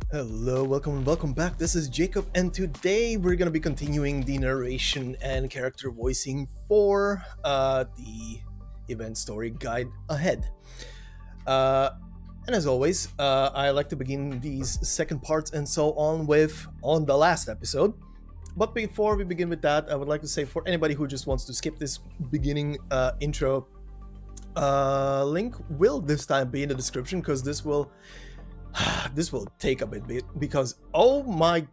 Hello, welcome back. This is Jacob, and today we're gonna be continuing the narration and character voicing for the event story guide ahead. And as always, I like to begin these second parts and so on with on the last episode. But before we begin with that, I would like to say for anybody who just wants to skip this beginning intro, link will this time be in the description because this will take a bit because oh my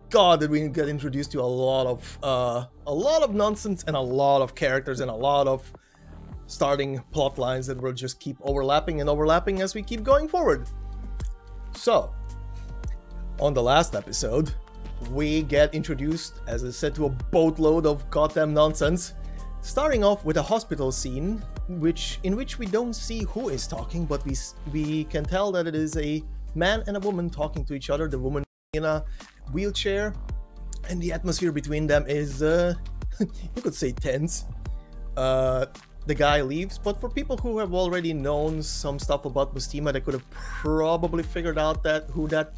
god, did we get introduced to a lot of nonsense and a lot of characters and a lot of starting plot lines that will just keep overlapping and overlapping as we keep going forward. So, on the last episode, we get introduced, as I said, to a boatload of goddamn nonsense, starting off with a hospital scene in which we don't see who is talking, but we can tell that it is a man and a woman talking to each other. The woman in a wheelchair, and the atmosphere between them is you could say tense. The guy leaves, but for people who have already known some stuff about Bustima, they could have probably figured out that who that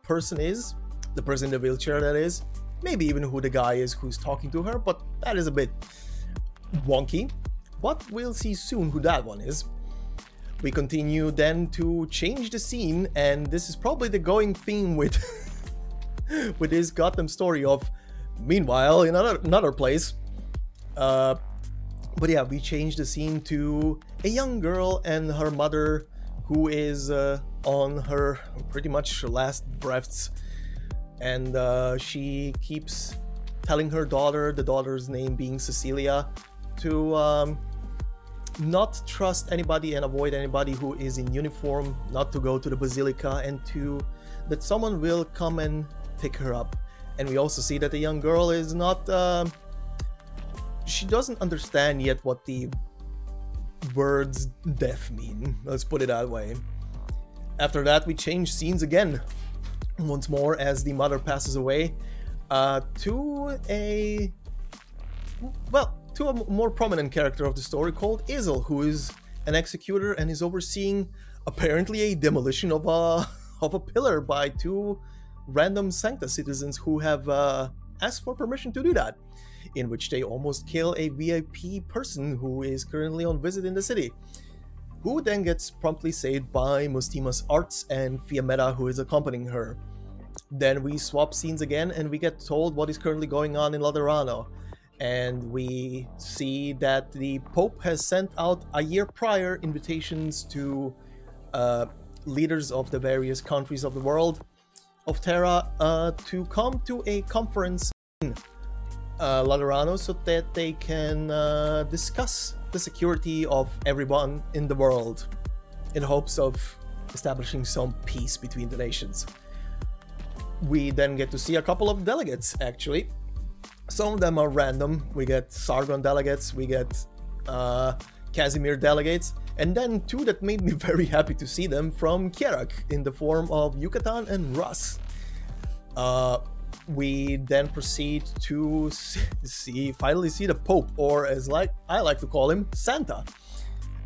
person is, the person in the wheelchair, that is. Maybe even who the guy is who's talking to her, but that is a bit wonky. But we'll see soon who that one is. We continue then to change the scene, and this is probably the going theme with with this goddamn story of meanwhile in another place. But yeah, we change the scene to a young girl and her mother who is on her pretty much last breaths, and she keeps telling her daughter, the daughter's name being Cecilia, to not trust anybody and avoid anybody who is in uniform, not to go to the basilica, and that someone will come and pick her up. And we also see that the young girl is not she doesn't understand yet what the words death mean, let's put it that way. After that, we change scenes again once more as the mother passes away to a more prominent character of the story called Isel, who is an executor and is overseeing apparently a demolition of a pillar by two random Sankta citizens who have asked for permission to do that, in which they almost kill a VIP person who is currently on visit in the city, who then gets promptly saved by Mustima's arts and Fiametta, who is accompanying her. Then we swap scenes again and we get told what is currently going on in Laterano. And we see that the Pope has sent out a year prior invitations to leaders of the various countries of the world of Terra to come to a conference in Laterano so that they can discuss the security of everyone in the world in hopes of establishing some peace between the nations. We then get to see a couple of delegates, actually. Some of them are random. We get Sargon delegates, we get Casimir delegates, and then two that made me very happy to see them from Kierak in the form of Yucatan and Russ. We then proceed to finally see the Pope, or as I like to call him, Santa.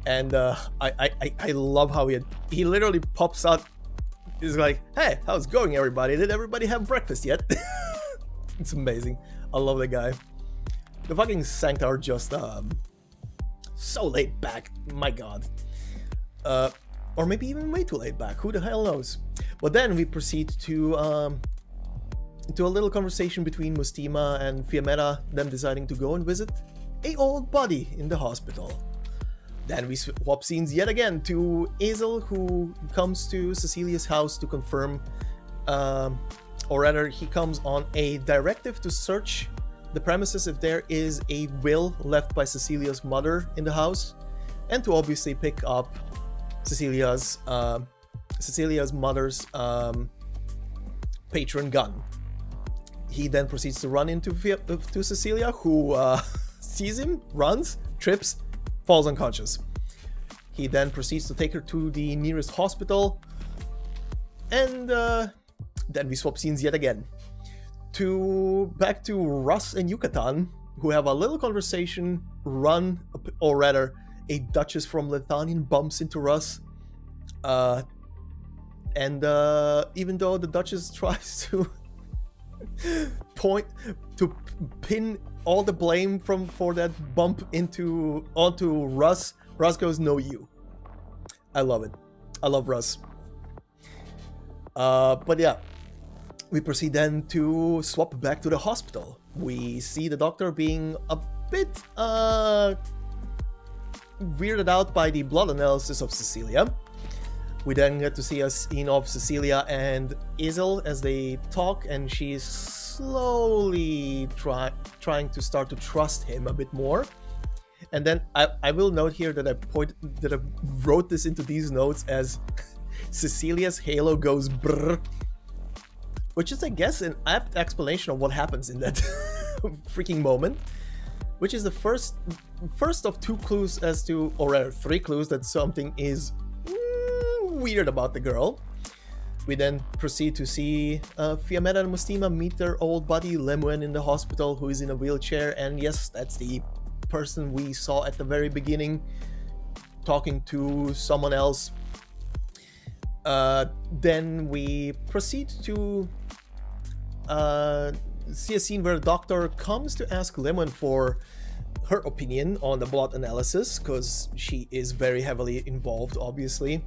And I love how he literally pops out. He's like, "Hey, how's it going, everybody? Did everybody have breakfast yet?" It's amazing. I love the guy. The fucking Sankta are just so laid back. My god. Or maybe even way too laid back. Who the hell knows? But then we proceed to a little conversation between Mustima and Fiametta, them deciding to go and visit a old body in the hospital. Then we swap scenes yet again to Isel, who comes to Cecilia's house to confirm, or rather, he comes on a directive to search the premises if there is a will left by Cecilia's mother in the house, and to obviously pick up Cecilia's mother's patron gun. He then proceeds to run into Cecilia, who sees him, runs, trips, falls unconscious. He then proceeds to take her to the nearest hospital, and then we swap scenes yet again back to Russ and Yucatan, who have a little conversation. Or rather, a duchess from Lithanian bumps into Russ, And even though the Duchess tries to pin all the blame for that bump onto Russ, Russ goes, "No, you." I love it. I love Russ. But yeah, we proceed then to swap back to the hospital. We see the doctor being a bit weirded out by the blood analysis of Cecilia. We then get to see a scene of Cecilia and Isel as they talk, and she's slowly trying to start to trust him a bit more. And then I will note here that I wrote this into these notes as Cecilia's halo goes brrr, which is, I guess, an apt explanation of what happens in that freaking moment, which is the first of two clues as to, or rather three clues, that something is weird about the girl. We then proceed to see Fiammetta and Mostima meet their old buddy Lemoine in the hospital, who is in a wheelchair, and yes, that's the person we saw at the very beginning talking to someone else. Then we proceed to see a scene where the doctor comes to ask Lemoine for her opinion on the blood analysis, because she is very heavily involved, obviously,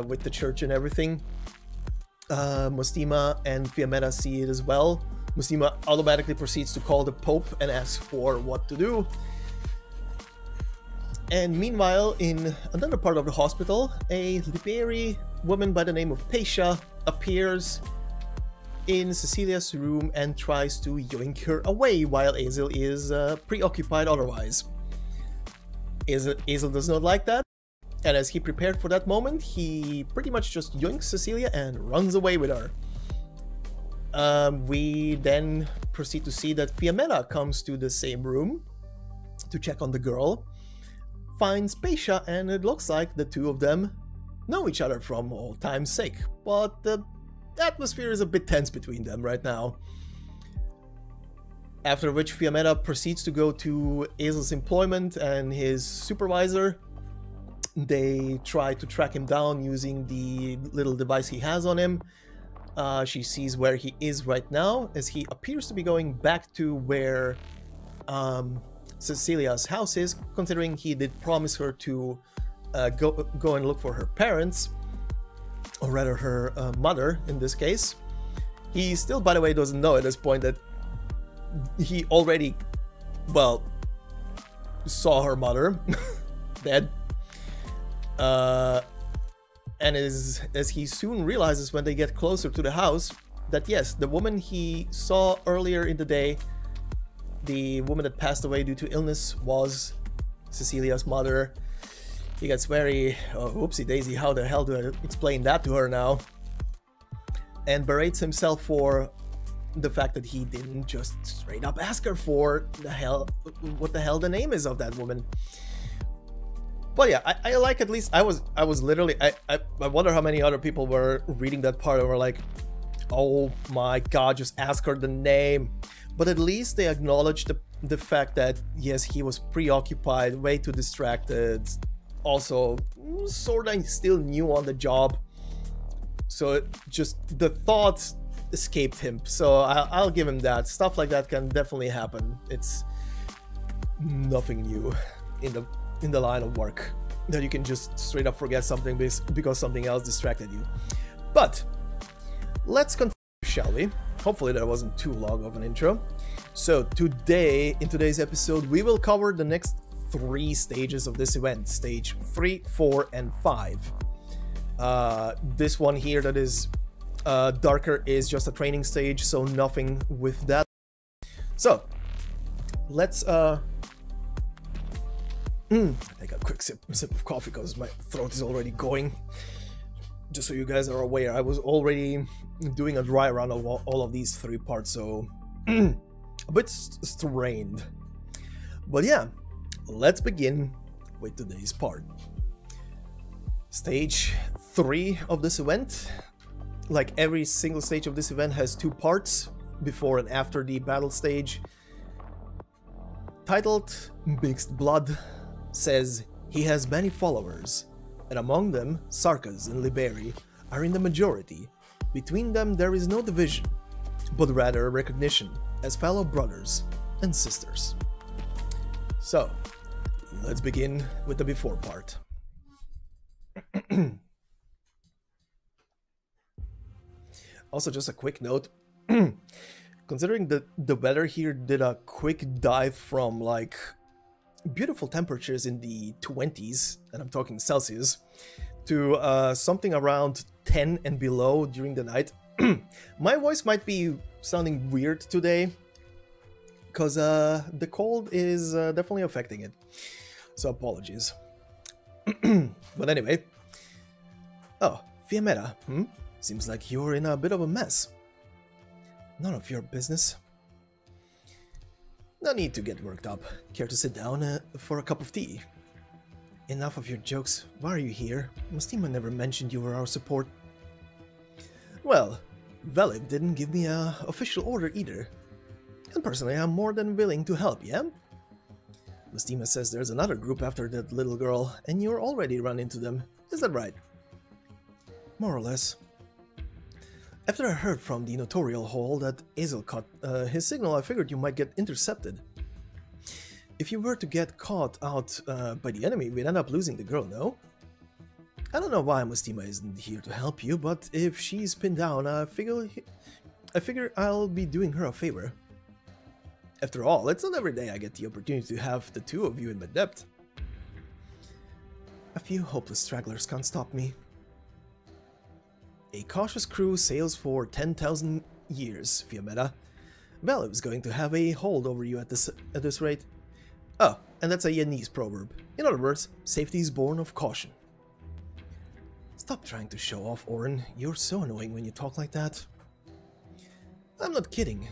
with the church and everything. Mostima and Fiammetta see it as well. Mostima automatically proceeds to call the Pope and ask for what to do. And meanwhile, in another part of the hospital, a Liberi woman by the name of Pesha appears in Cecilia's room and tries to yoink her away while Azel is preoccupied otherwise. Azel does not like that, and as he prepared for that moment, he pretty much just yoinks Cecilia and runs away with her. We then proceed to see that Fiammetta comes to the same room to check on the girl, finds Pesha, and it looks like the two of them know each other from old time's sake, but the atmosphere is a bit tense between them right now. After which Fiammetta proceeds to go to Azel's employment and his supervisor. They try to track him down using the little device he has on him. She sees where he is right now, as he appears to be going back to where Cecilia's house is, considering he did promise her to go and look for her parents, or rather her mother in this case. He still, by the way, doesn't know at this point that he already, well, saw her mother dead. And as he soon realizes when they get closer to the house that yes, the woman he saw earlier in the day, the woman that passed away due to illness, was Cecilia's mother. He gets very, whoopsie daisy, how the hell do I explain that to her now? And berates himself for the fact that he didn't just straight up ask her for what the hell the name is of that woman. But yeah, I like, at least I was literally, I wonder how many other people were reading that part and were like, oh my god, just ask her the name. But at least they acknowledged the fact that yes, he was preoccupied, way too distracted, also sorta still new on the job, so just the thoughts escaped him. So I'll give him that. Stuff like that can definitely happen. It's nothing new in the line of work, that you can just straight up forget something because something else distracted you. But let's continue, shall we? Hopefully that wasn't too long of an intro. So today, in today's episode, we will cover the next 3 stages of this event: stage 3, 4, and 5. This one here that is darker is just a training stage, so nothing with that. So let's take a quick sip of coffee because my throat is already going. Just so you guys are aware, I was already doing a dry run of all of these 3 parts, so a bit strained. But yeah, let's begin with today's part. Stage 3 of this event, like every single stage of this event, has 2 parts, before and after the battle stage. Titled Mixed Blood says he has many followers, and among them Sarkas and Liberi, are in the majority. Between them there is no division, but rather recognition as fellow brothers and sisters. So, let's begin with the before part. Also, just a quick note. Considering that the weather here did a quick dive from like beautiful temperatures in the 20s, and I'm talking Celsius, to something around 10 and below during the night, my voice might be sounding weird today, because the cold is definitely affecting it. So apologies. But anyway. Oh, Fiametta, Seems like you're in a bit of a mess. None of your business. No need to get worked up. Care to sit down for a cup of tea? Enough of your jokes. Why are you here? Mustima never mentioned you were our support. Well, Veliv didn't give me an official order either. And personally, I'm more than willing to help, yeah? Mustima says there's another group after that little girl, and you're already run into them. Is that right? More or less. After I heard from the notarial hall that Azel cut his signal, I figured you might get intercepted. If you were to get caught out by the enemy, we'd end up losing the girl, no? I don't know why Mustima isn't here to help you, but if she's pinned down, I figure I'll be doing her a favor. After all, it's not every day I get the opportunity to have the two of you in my debt. A few hopeless stragglers can't stop me. A cautious crew sails for 10,000 years, Fiametta. Valiv's going to have a hold over you at this rate. Oh, and that's a Yanese proverb. In other words, safety is born of caution. Stop trying to show off, Oren. You're so annoying when you talk like that. I'm not kidding.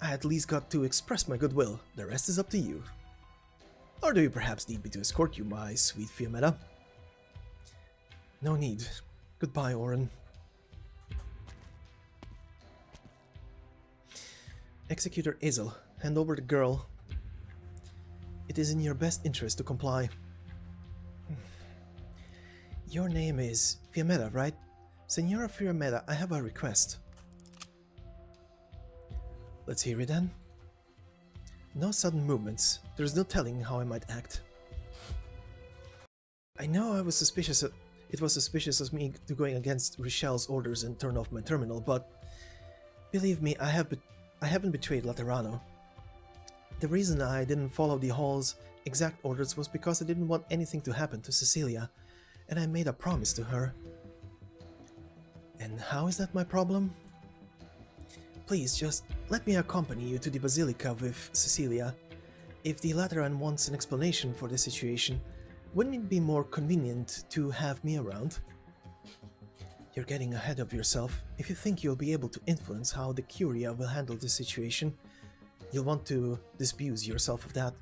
I at least got to express my goodwill. The rest is up to you. Or do you perhaps need me to escort you, my sweet Fiametta? No need. Goodbye, Oren. Executor Azel, hand over the girl. It is in your best interest to comply. Your name is Fiametta, right? Senora Fiametta, I have a request. Let's hear it then. No sudden movements. There's no telling how I might act. I know it was suspicious of me to going against Richelle's orders and turn off my terminal, but believe me, I haven't betrayed Laterano. The reason I didn't follow the Hall's exact orders was because I didn't want anything to happen to Cecilia, and I made a promise to her. And how is that my problem? Please, just let me accompany you to the Basilica with Cecilia. If the Lateran wants an explanation for the situation, wouldn't it be more convenient to have me around? You're getting ahead of yourself. If you think you'll be able to influence how the Curia will handle the situation, you'll want to disabuse yourself of that.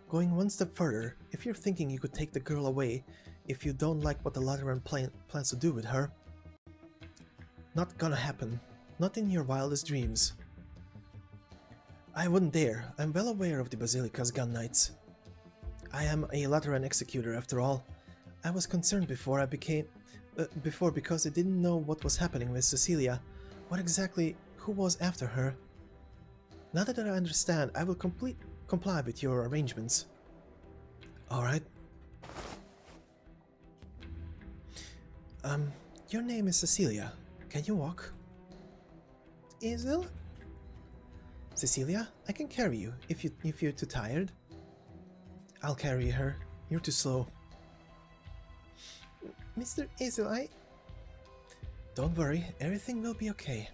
Going one step further, if you're thinking you could take the girl away if you don't like what the Lateran plans to do with her, not gonna happen. Not in your wildest dreams. I wouldn't dare. I'm well aware of the Basilica's gun knights. I am a Lateran executor after all. I was concerned before because I didn't know what was happening with Cecilia. Who was after her? Now that I understand, I will comply with your arrangements. Alright. Your name is Cecilia. Can you walk? Azel? Cecilia, I can carry you if you're too tired. I'll carry her. You're too slow. Mr. Azel, Don't worry, everything will be okay.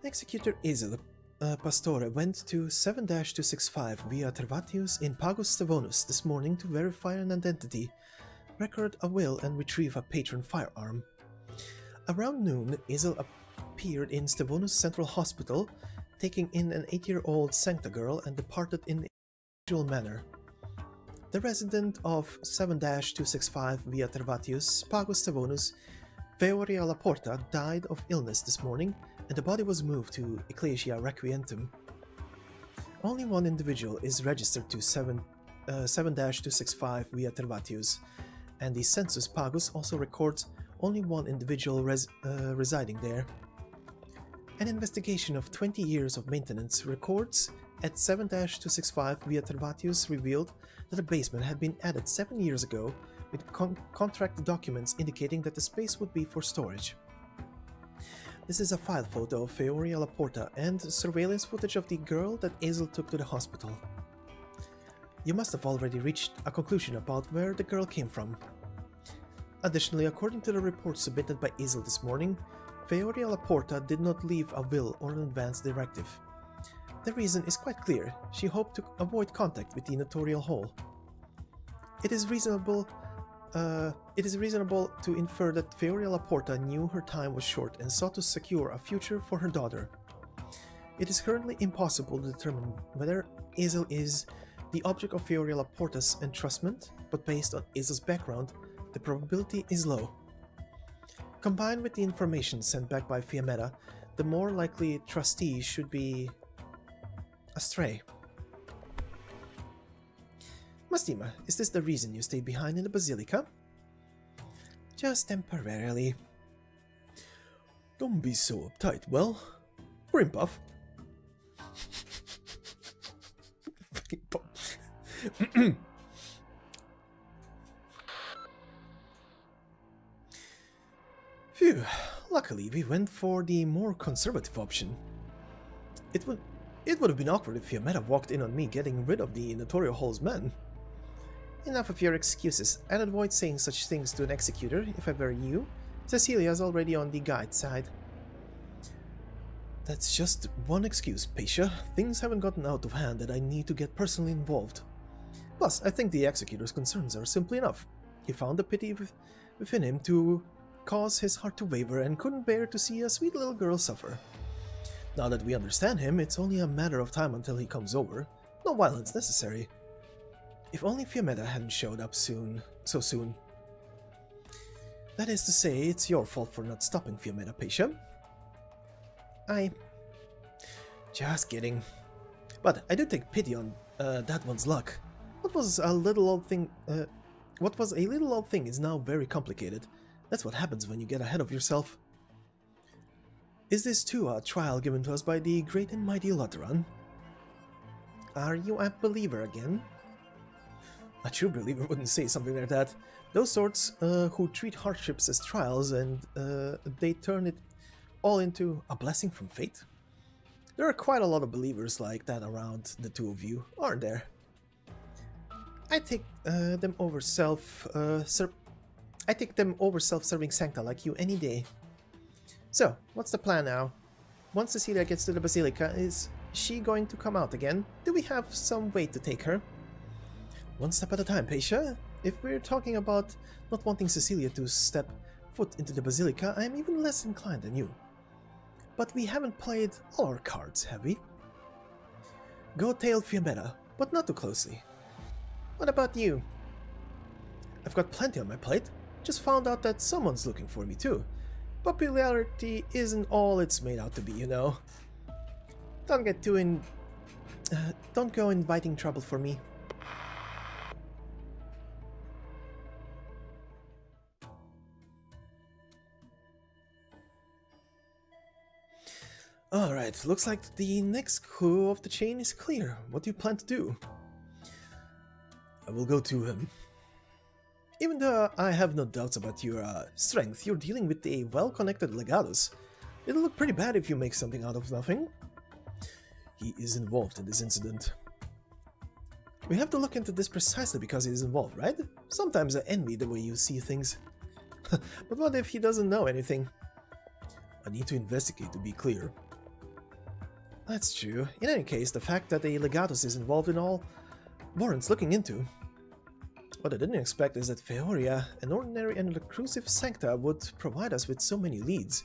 Executor Azel Pastore went to 7-265 via Tervatius in Pagus Stevonus this morning to verify an identity, record a will, and retrieve a patron firearm. Around noon, Azel appeared in Stevonus Central Hospital, taking in an 8-year-old Sankta girl, and departed in the usual manner. The resident of 7-265 via Tervatius, Pagus Stevonus, Veoria Laporta, died of illness this morning, and the body was moved to Ecclesia Requientum. only one individual is registered to 7-265 via Tervatius, and the Census Pagus also records only one individual residing there. An investigation of 20 years of maintenance records at 7-265 via Tervatius revealed that a basement had been added 7 years ago, with contract documents indicating that the space would be for storage. This is a file photo of Feoria Laporta and surveillance footage of the girl that Azel took to the hospital. You must have already reached a conclusion about where the girl came from. Additionally, according to the report submitted by Azel this morning, Feoria Laporta did not leave a will or an advance directive. The reason is quite clear. She hoped to avoid contact with the Notorial Hall. It is reasonable to infer that Feoria Laporta knew her time was short and sought to secure a future for her daughter. It is currently impossible to determine whether Azel is the object of Feoria Laporta's entrustment, but based on Azel's background, the probability is low. Combined with the information sent back by Fiametta, the more likely trustee should be astray. Mastima, is this the reason you stayed behind in the Basilica? Just temporarily. Don't be so uptight, well? Grimpuff. Phew, luckily we went for the more conservative option. It would have been awkward if Fiametta walked in on me getting rid of the Notorial Hall's men. Enough of your excuses. I'd avoid saying such things to an executor if I were you. Cecilia's already on the guide side. That's just one excuse, Paisha. Things haven't gotten out of hand that I need to get personally involved. Plus, I think the executor's concerns are simply enough. He found the pity within him to cause his heart to waver and couldn't bear to see a sweet little girl suffer. Now that we understand him, it's only a matter of time until he comes over. No violence necessary. If only Fiametta hadn't showed up so soon. That is to say, it's your fault for not stopping Fiametta, Paisha. Just kidding. But I do take pity on that one's luck. What was a little old thing is now very complicated. That's what happens when you get ahead of yourself. Is this too a trial given to us by the great and mighty Laterano? Are you a believer again? A true believer wouldn't say something like that. Those sorts who treat hardships as trials and they turn it all into a blessing from fate. There are quite a lot of believers like that around the two of you, aren't there? I take them over self-serving Sankta like you any day. So, what's the plan now? Once Cecilia gets to the Basilica, is she going to come out again? Do we have some way to take her? One step at a time, Paisha. If we're talking about not wanting Cecilia to step foot into the Basilica, I am even less inclined than you. But we haven't played all our cards, have we? Go tail Fiametta, but not too closely. What about you? I've got plenty on my plate. Just found out that someone's looking for me too. Popularity isn't all it's made out to be, you know. Don't go inviting trouble for me. Alright, looks like the next clue of the chain is clear. What do you plan to do? I will go to him. Even though I have no doubts about your strength, you're dealing with a well-connected legatus. It'll look pretty bad if you make something out of nothing. He is involved in this incident. We have to look into this precisely because he is involved, right? Sometimes I envy the way you see things. But what if he doesn't know anything? I need to investigate to be clear. That's true. In any case, the fact that the legatus is involved in all warrants looking into. What I didn't expect is that Feoria, an ordinary and reclusive Sankta, would provide us with so many leads.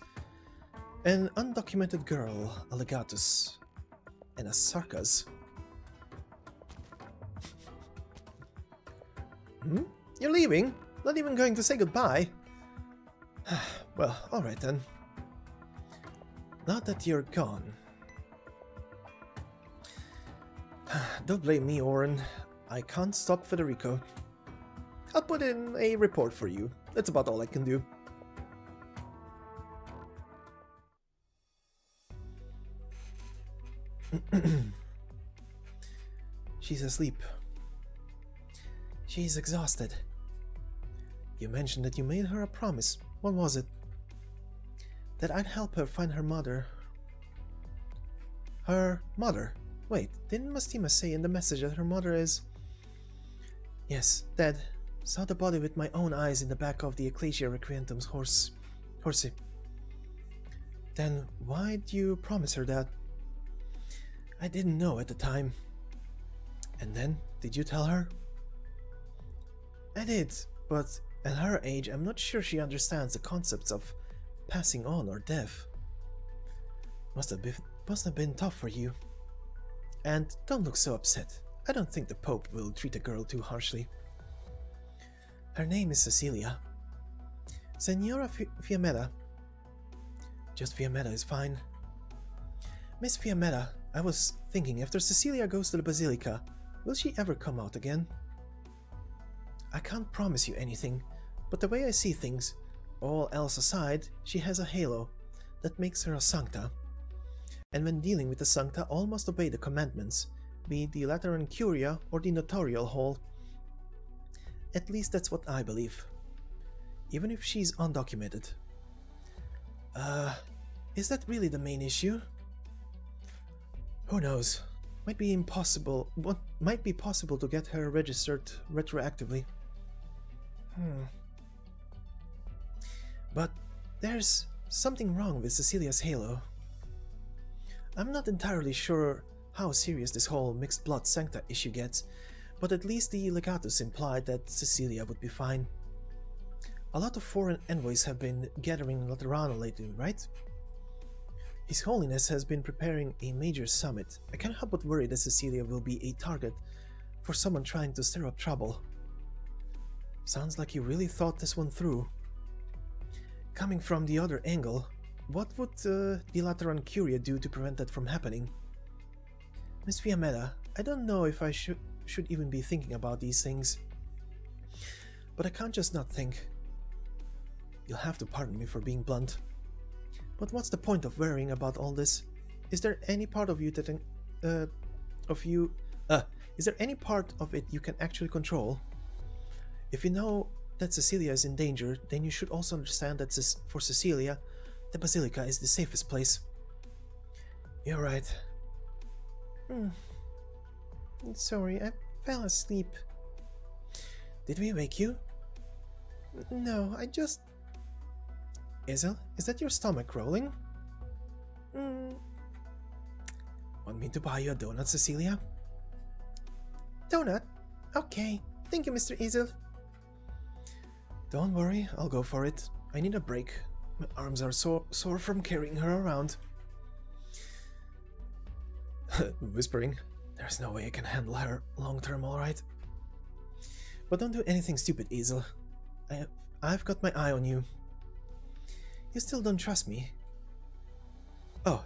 An undocumented girl, a legatus, and a sarkas. You're leaving? Not even going to say goodbye? Well, alright then. Now that you're gone. Don't blame me, Oren. I can't stop Federico. I'll put in a report for you. That's about all I can do. She's asleep. She's exhausted. You mentioned that you made her a promise. What was it? That I'd help her find her mother. Her mother? Wait, didn't Mastima say in the message that her mother is... Yes, dead. Saw the body with my own eyes in the back of the Ecclesia Requientum's horsey. Then why'd you promise her that? I didn't know at the time. And then, did you tell her? I did, but at her age I'm not sure she understands the concepts of passing on or death. Must have been tough for you. And don't look so upset. I don't think the Pope will treat a girl too harshly. Her name is Cecilia. Senora Fiammetta. Just Fiammetta is fine. Miss Fiammetta, I was thinking, after Cecilia goes to the Basilica, will she ever come out again? I can't promise you anything, but the way I see things, all else aside, she has a halo that makes her a Sankta. And when dealing with the Sankta, all must obey the commandments, be it the Lateran Curia or the Notarial Hall. At least that's what I believe. Even if she's undocumented. Is that really the main issue? Who knows? Might be possible to get her registered retroactively. But there's something wrong with Cecilia's halo. I'm not entirely sure how serious this whole mixed blood Sankta issue gets, but at least the legatus implied that Cecilia would be fine. A lot of foreign envoys have been gathering in Laterano lately, right? His Holiness has been preparing a major summit. I can't help but worry that Cecilia will be a target for someone trying to stir up trouble. Sounds like you really thought this one through. Coming from the other angle, what would the Lateran Curia do to prevent that from happening? Miss Fiammetta, I don't know if I should even be thinking about these things. But I can't just not think. You'll have to pardon me for being blunt. But what's the point of worrying about all this? Is there any part of you that is there any part of it you can actually control? If you know that Cecilia is in danger, then you should also understand that for Cecilia, the Basilica is the safest place. You're right. Sorry, I fell asleep. Did we wake you? No, I just... Isel, is that your stomach rolling? Want me to buy you a donut, Cecilia? Donut? Okay. Thank you, Mr. Isel. Don't worry, I'll go for it. I need a break. My arms are sore from carrying her around. Whispering. There's no way I can handle her long-term, alright? But don't do anything stupid, Isel. I've got my eye on you. You still don't trust me. Oh,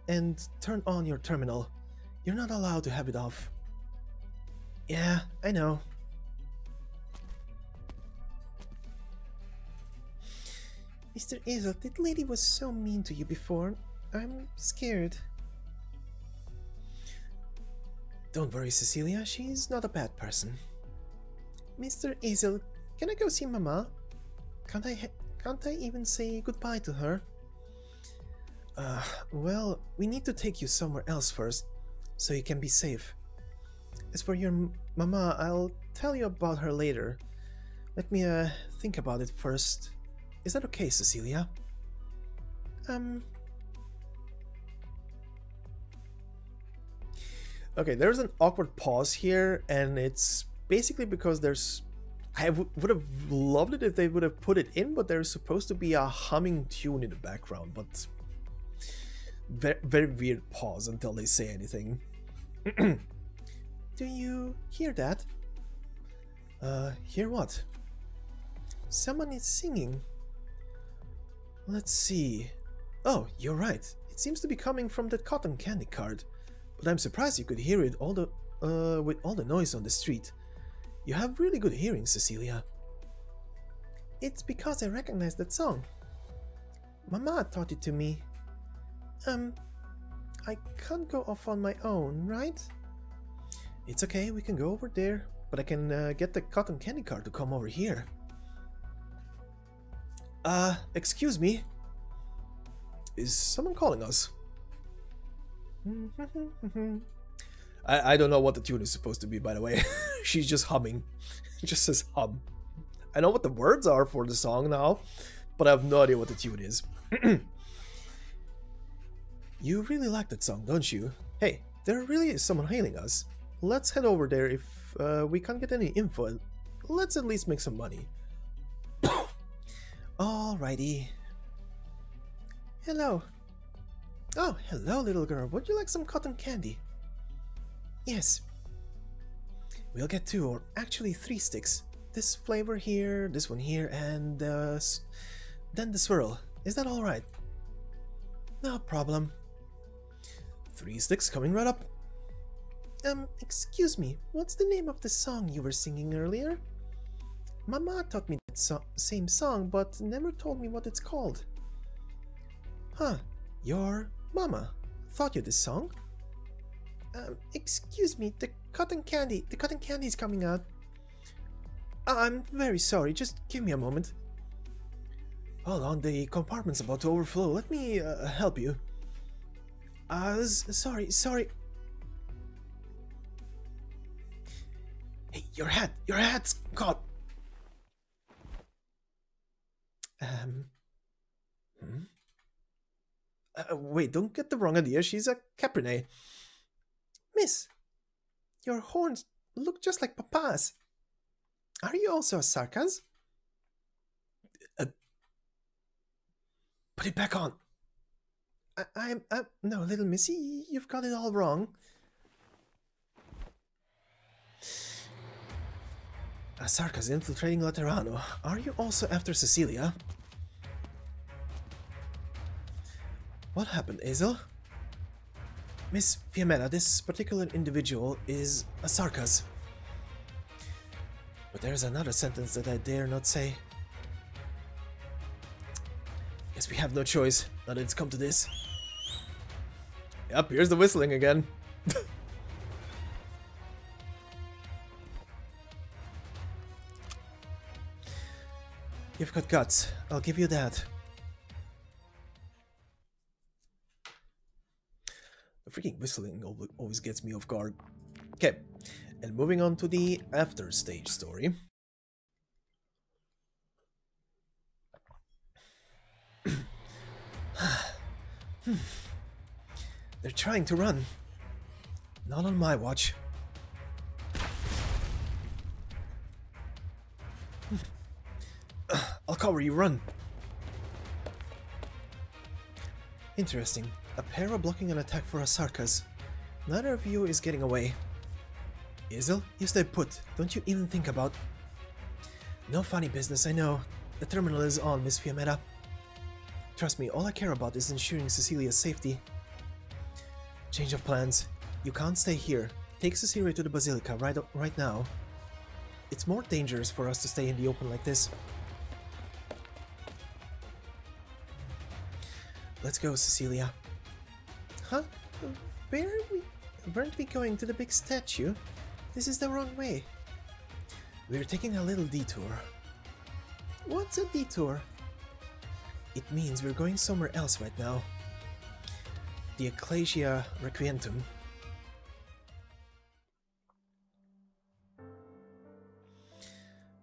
and turn on your terminal. You're not allowed to have it off. Yeah, I know. Mr. Isel, that lady was so mean to you before. I'm scared. Don't worry, Cecilia. She's not a bad person. Mr. Isel, can I go see Mama? Can't I even say goodbye to her? Well, we need to take you somewhere else first, so you can be safe. As for your Mama, I'll tell you about her later. Let me think about it first. Is that okay, Cecilia? Okay, there's an awkward pause here, and it's basically because there's... I would have loved it if they would have put it in, but there's supposed to be a humming tune in the background, but... Very, very weird pause until they say anything. Do you hear that? Hear what? Someone is singing. Let's see. Oh, you're right. It seems to be coming from that cotton candy card. But I'm surprised you could hear it with all the noise on the street. You have really good hearing, Cecilia. It's because I recognize that song. Mama taught it to me. I can't go off on my own, right? It's okay, we can go over there, but I can get the cotton candy car to come over here. Excuse me? Is someone calling us? I don't know what the tune is supposed to be, by the way. She's just humming. It just says hum. I know what the words are for the song now, but I have no idea what the tune is. You really like that song, don't you? Hey, there really is someone hailing us. Let's head over there. If we can't get any info, let's at least make some money. Alrighty. Hello. Oh, hello, little girl. Would you like some cotton candy? Yes. We'll get 2, or actually 3 sticks. This flavor here, this one here, and then the swirl. Is that alright? No problem. 3 sticks coming right up. Excuse me, what's the name of the song you were singing earlier? Mama taught me that same song, but never told me what it's called. Huh, your mama taught you this song? Excuse me, the cotton candy's coming out. I'm very sorry, just give me a moment. Hold on, the compartment's about to overflow. Let me help you. Sorry. Hey, your hat's caught. Wait, don't get the wrong idea. She's a Cabernet. Miss, your horns look just like Papa's. Are you also a Sarkaz? Put it back on. No, little missy, you've got it all wrong. A Sarkaz infiltrating Laterano. Are you also after Cecilia? What happened, Hazel? Miss Fiametta, this particular individual is a Sarkaz. But there's another sentence that I dare not say. Guess we have no choice, now that it's come to this. Yep, here's the whistling again. You've got guts, I'll give you that. The freaking whistling always gets me off guard. Okay, and moving on to the after stage story. They're trying to run. Not on my watch. I'll cover you, run. Interesting. A pair are blocking an attack for a Sarkaz. Neither of you is getting away. Isel, you stay put. Don't you even think about... No funny business, I know. The terminal is on, Miss Fiametta. Trust me, all I care about is ensuring Cecilia's safety. Change of plans. You can't stay here. Take Cecilia to the Basilica right now. It's more dangerous for us to stay in the open like this. Let's go, Cecilia. Huh? Weren't we going to the big statue? This is the wrong way. We're taking a little detour. What's a detour? It means we're going somewhere else right now. The Ecclesia Requientum.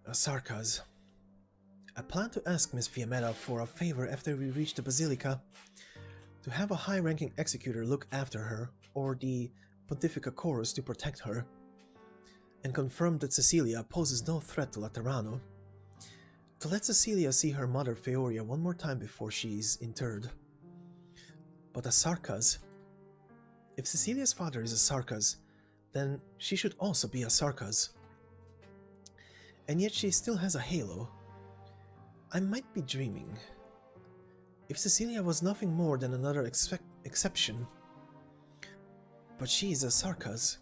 A Sarkaz. I plan to ask Miss Fiametta for a favor after we reach the Basilica. To have a high-ranking executor look after her, or the Pontifica Chorus to protect her, and confirm that Cecilia poses no threat to Laterano. To let Cecilia see her mother Feoria one more time before she's interred. But a Sarkaz? If Cecilia's father is a Sarkaz, then she should also be a Sarkaz. And yet she still has a halo. I might be dreaming. If Cecilia was nothing more than another exception, but she is a Sarkaz.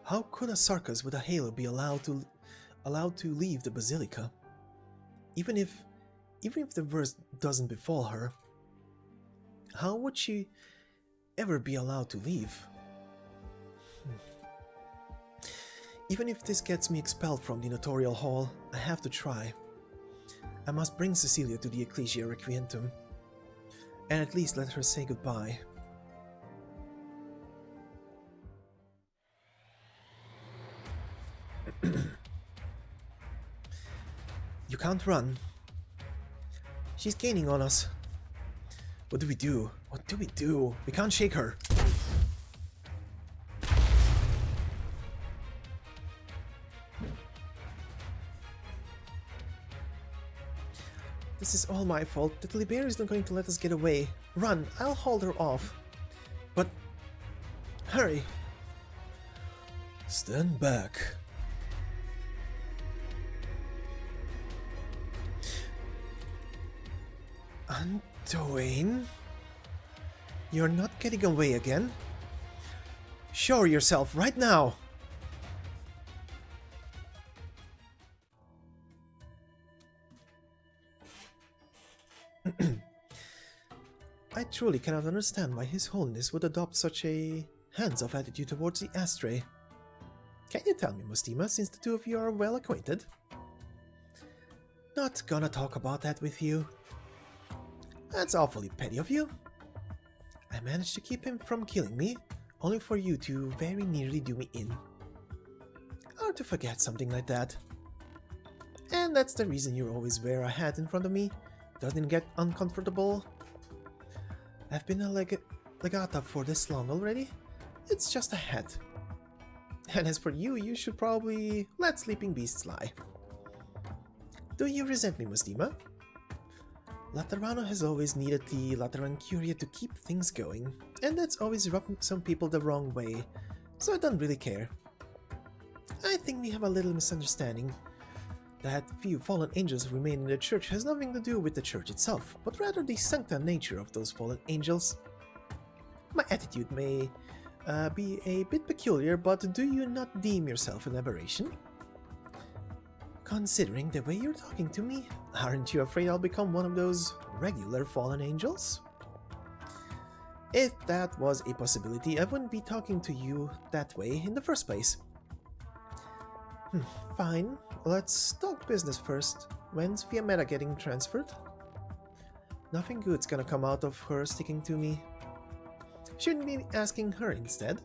How could a Sarkas with a halo be allowed to leave the Basilica? Even if the worst doesn't befall her, how would she ever be allowed to leave? Even if this gets me expelled from the Notarial Hall, I have to try. I must bring Cecilia to the Ecclesia Requientum, and at least let her say goodbye. You can't run. She's gaining on us. What do we do? What do we do? We can't shake her. This is all my fault. The Liberi is not going to let us get away. Run, I'll hold her off. But... hurry. Stand back. Antoine? You're not getting away again? Show yourself right now! I truly cannot understand why His Holiness would adopt such a hands-off attitude towards the Astray. Can you tell me, Mustima, since the two of you are well acquainted? Not gonna talk about that with you. That's awfully petty of you. I managed to keep him from killing me, only for you to very nearly do me in. Hard to forget something like that. And that's the reason you always wear a hat in front of me. Doesn't get uncomfortable. I've been a legata for this long already. It's just a hat. And as for you, you should probably let sleeping beasts lie. Do you resent me, Mustima? Laterano has always needed the Lateran Curia to keep things going, and that's always rubbed some people the wrong way, so I don't really care. I think we have a little misunderstanding. That few fallen angels remain in the church has nothing to do with the church itself, but rather the Sankta nature of those fallen angels. My attitude may be a bit peculiar, but do you not deem yourself an aberration? Considering the way you're talking to me, aren't you afraid I'll become one of those regular fallen angels? If that was a possibility, I wouldn't be talking to you that way in the first place. Fine, let's talk business first. When's Fiametta getting transferred? Nothing good's gonna come out of her sticking to me. Shouldn't be asking her instead.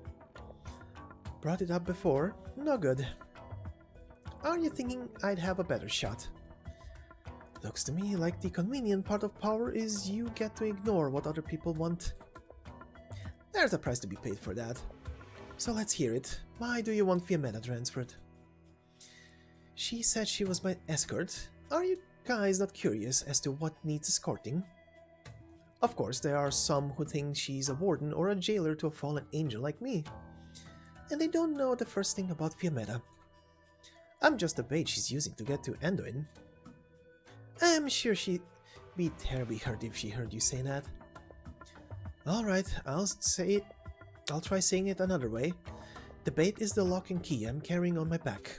Brought it up before, no good. Are you thinking I'd have a better shot? Looks to me like the convenient part of power is you get to ignore what other people want. There's a price to be paid for that. So let's hear it. Why do you want Fiametta transferred? She said she was my escort. Are you guys not curious as to what needs escorting? Of course, there are some who think she's a warden or a jailer to a fallen angel like me. And they don't know the first thing about Fiametta. I'm just the bait she's using to get to Anduin. I'm sure she'd be terribly hurt if she heard you say that. Alright, I'll try saying it another way. The bait is the lock and key I'm carrying on my back.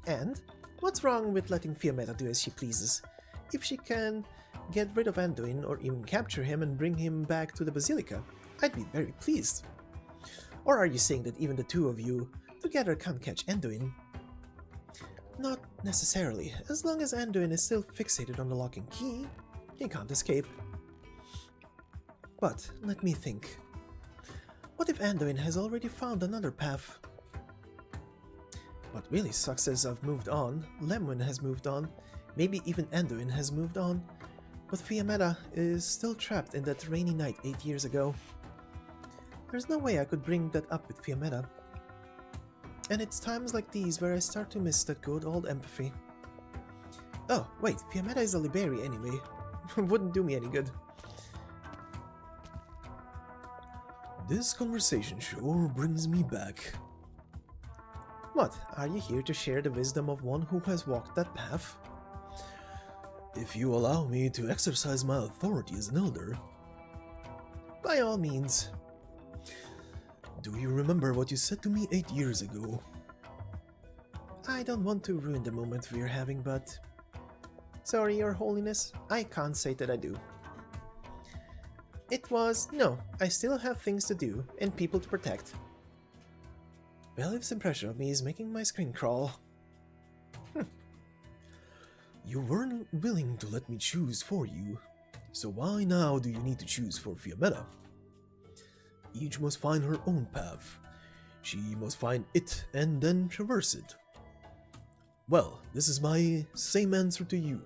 And what's wrong with letting Fiametta do as she pleases? If she can get rid of Anduin or even capture him and bring him back to the Basilica, I'd be very pleased. Or are you saying that even the two of you together can't catch Anduin? Not necessarily. As long as Anduin is still fixated on the lock and key, he can't escape. But let me think. What if Anduin has already found another path? What really sucks is I've moved on, Lemwin has moved on, maybe even Anduin has moved on, but Fiametta is still trapped in that rainy night 8 years ago. There's no way I could bring that up with Fiametta. And it's times like these where I start to miss that good old empathy. Oh, wait, Fiametta is a Liberi anyway. Wouldn't do me any good. This conversation sure brings me back. What, are you here to share the wisdom of one who has walked that path? If you allow me to exercise my authority as an elder. By all means. Do you remember what you said to me 8 years ago? I don't want to ruin the moment we're having, but... Sorry, Your Holiness, I can't say that I do. It was, no, I still have things to do and people to protect. Beliv's impression of me is making my screen crawl. You weren't willing to let me choose for you, so why now do you need to choose for Fiammetta? Each must find her own path. She must find it and then traverse it. Well, this is my same answer to you.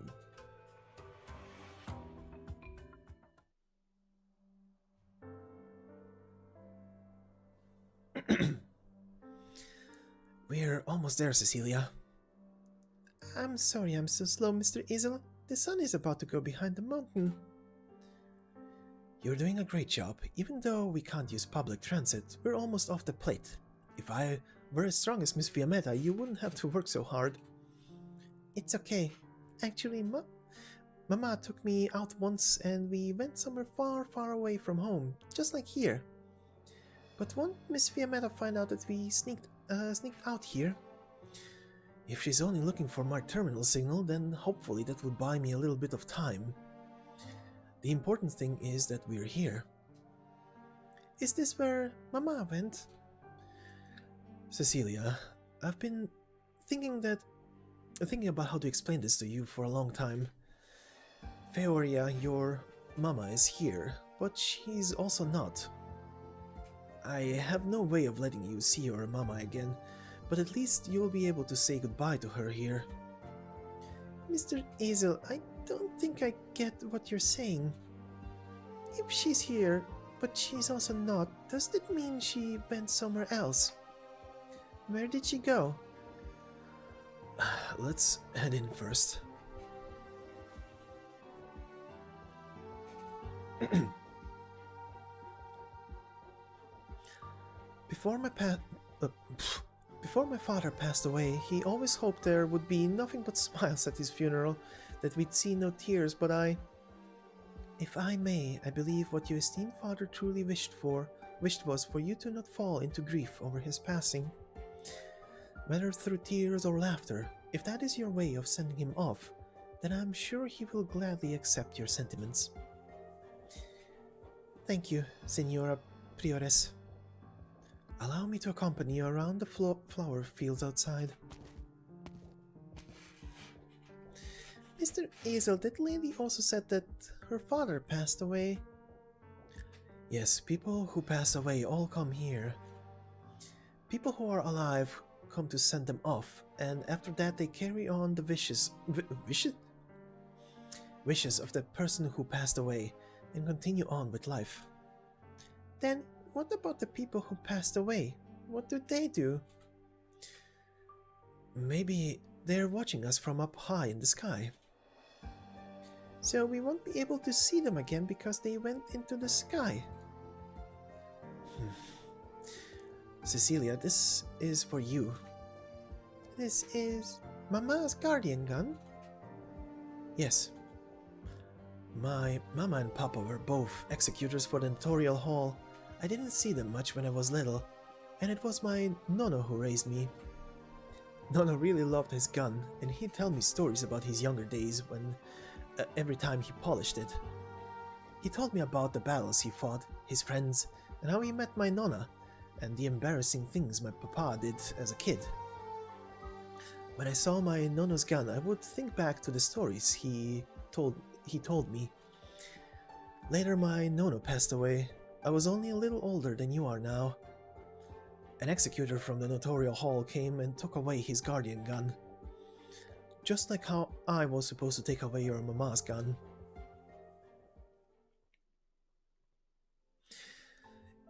We're almost there, Cecilia. I'm sorry I'm so slow, Mr. Isel. The sun is about to go behind the mountain. You're doing a great job. Even though we can't use public transit, we're almost off the plate. If I were as strong as Miss Fiammetta, you wouldn't have to work so hard. It's okay. Actually, Mama took me out once and we went somewhere far, far away from home, just like here. But won't Miss Fiammetta find out that we sneaked out here? If she's only looking for my terminal signal, then hopefully that will buy me a little bit of time. The important thing is that we're here. Is this where Mama went? Cecilia, I've been thinking about how to explain this to you for a long time. Feoria, your Mama is here, but she's also not. I have no way of letting you see your Mama again, but at least you'll be able to say goodbye to her here. Mr. Isel, I don't think I get what you're saying. If she's here, but she's also not, does that mean she went somewhere else? Where did she go? Let's head in first. Before my father passed away, he always hoped there would be nothing but smiles at his funeral, that we'd see no tears, but if I may, I believe what your esteemed father truly wished was for you to not fall into grief over his passing. Whether through tears or laughter, if that is your way of sending him off, then I'm sure he will gladly accept your sentiments. Thank you, Senora Prioress. Allow me to accompany you around the flower fields outside. Mr. Isel, that lady also said that her father passed away. Yes, people who pass away all come here. People who are alive come to send them off, and after that they carry on the wishes of the person who passed away and continue on with life. Then what about the people who passed away? What do they do? Maybe they're watching us from up high in the sky. So we won't be able to see them again because they went into the sky. Cecilia, this is for you. This is Mama's guardian gun? Yes. My Mama and Papa were both executors for the Notarial Hall. I didn't see them much when I was little, and it was my Nono who raised me. Nono really loved his gun, and he'd tell me stories about his younger days when every time he polished it. He told me about the battles he fought, his friends, and how he met my Nonna, and the embarrassing things my Papa did as a kid. When I saw my Nono's gun, I would think back to the stories he told me. Later my Nono passed away. I was only a little older than you are now. An executor from the Notarial Hall came and took away his guardian gun. Just like how I was supposed to take away your Mama's gun.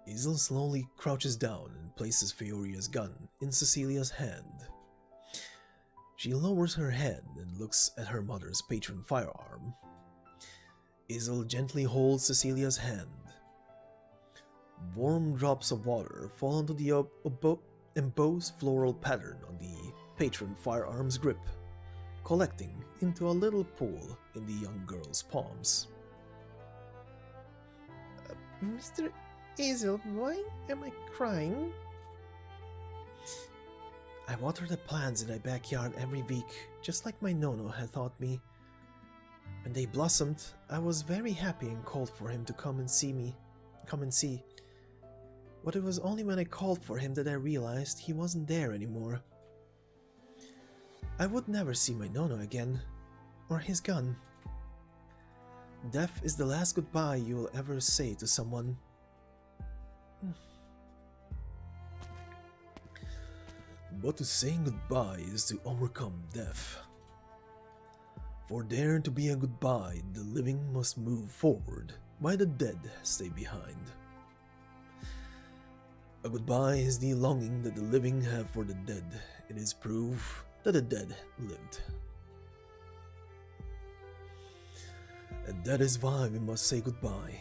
Isel slowly crouches down and places Fioria's gun in Cecilia's hand. She lowers her head and looks at her mother's patron firearm. Isel gently holds Cecilia's hand. Warm drops of water fall onto the embossed floral pattern on the patron firearm's grip, collecting into a little pool in the young girl's palms. Mr. Hazel, why am I crying? I water the plants in my backyard every week, just like my Nono had taught me. When they blossomed, I was very happy and called for him to come and see. But it was only when I called for him that I realized he wasn't there anymore. I would never see my Nono again, or his gun. Death is the last goodbye you'll ever say to someone. But to saying goodbye is to overcome death. For there to be a goodbye, the living must move forward, while the dead stay behind. A goodbye is the longing that the living have for the dead. It is proof that the dead lived. And that is why we must say goodbye.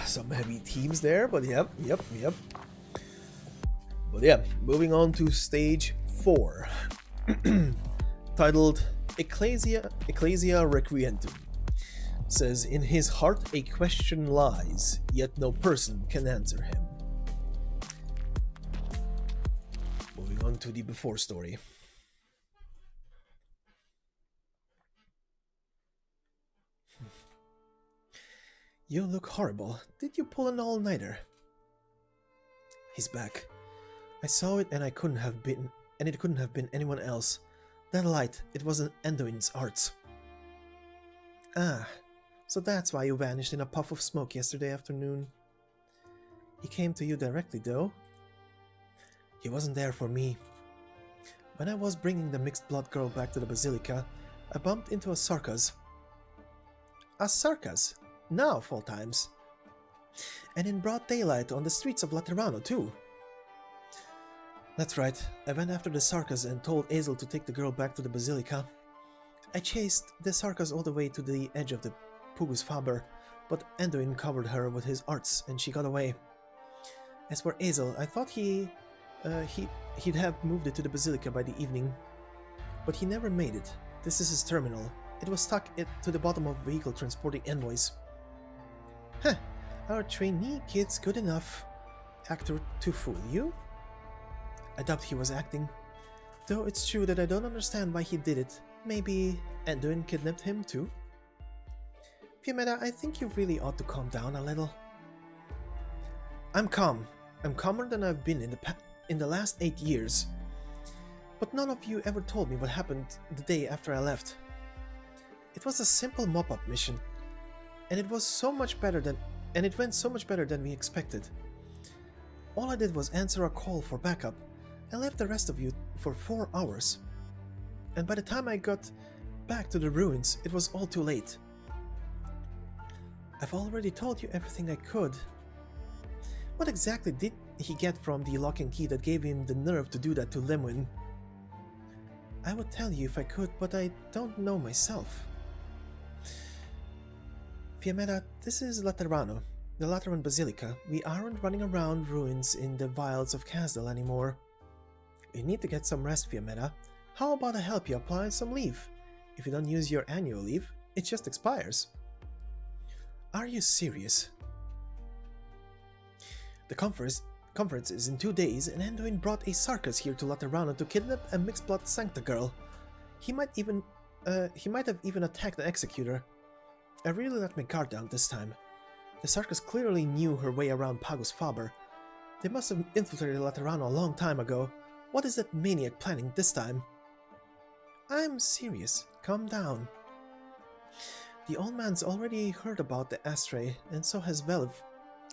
Some heavy themes there, but yep. But yeah, moving on to stage 4, titled Ecclesia Requientum. Says, in his heart a question lies, yet no person can answer him. Moving on to the before story. You look horrible. Did you pull an all-nighter? He's back. I saw it and it couldn't have been anyone else. That light, it wasn't Anduin's arts. Ah, so that's why you vanished in a puff of smoke yesterday afternoon. He came to you directly, though. He wasn't there for me. When I was bringing the mixed blood girl back to the Basilica, I bumped into a Sarkas. A Sarkas? Now, of all times. And in broad daylight on the streets of Laterano, too. That's right, I went after the Sarkas and told Hazel to take the girl back to the Basilica. I chased the Sarkas all the way to the edge of the Pugus Faber, but Anduin covered her with his arts and she got away. As for Hazel, I thought he'd have moved it to the Basilica by the evening, but he never made it. This is his terminal. It was stuck to the bottom of a vehicle transporting envoys. Huh, our trainee kid's good enough. Actor to fool you? I doubt he was acting. Though it's true that I don't understand why he did it. Maybe Anduin kidnapped him too? Fiametta, I think you really ought to calm down a little. I'm calm. I'm calmer than I've been in the last 8 years. But none of you ever told me what happened the day after I left. It was a simple mop-up mission, and it went so much better than we expected. All I did was answer a call for backup. I left the rest of you for 4 hours. And by the time I got back to the ruins, it was all too late. I've already told you everything I could. What exactly did he get from the lock and key that gave him the nerve to do that to Lemwin? I would tell you if I could, but I don't know myself. Fiametta, this is Laterano, the Lateran Basilica. We aren't running around ruins in the wilds of Casdal anymore. You need to get some rest, Fiametta. How about I help you apply some leave? If you don't use your annual leave, it just expires. Are you serious? The conference is in 2 days, and Anduin brought a Sarkas here to Laterano to kidnap a mixed-blood Sankta girl. He might have even attacked the executor. I really let my guard down this time. The Sarkas clearly knew her way around Pugus Faber. They must have infiltrated Laterano a long time ago. What is that maniac planning this time? I'm serious. Calm down. The old man's already heard about the Astray, and so has Velv.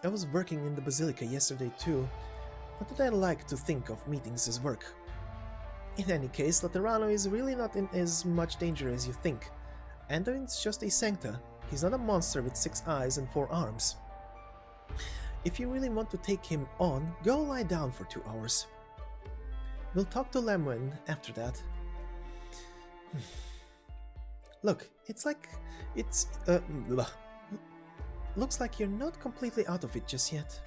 I was working in the Basilica yesterday too. What did I like to think of meetings as work? In any case, Laterano is really not in as much danger as you think. Anduin's just a Sankta. He's not a monster with 6 eyes and 4 arms. If you really want to take him on, go lie down for 2 hours. We'll talk to Lemwin after that. Look, looks like you're not completely out of it just yet.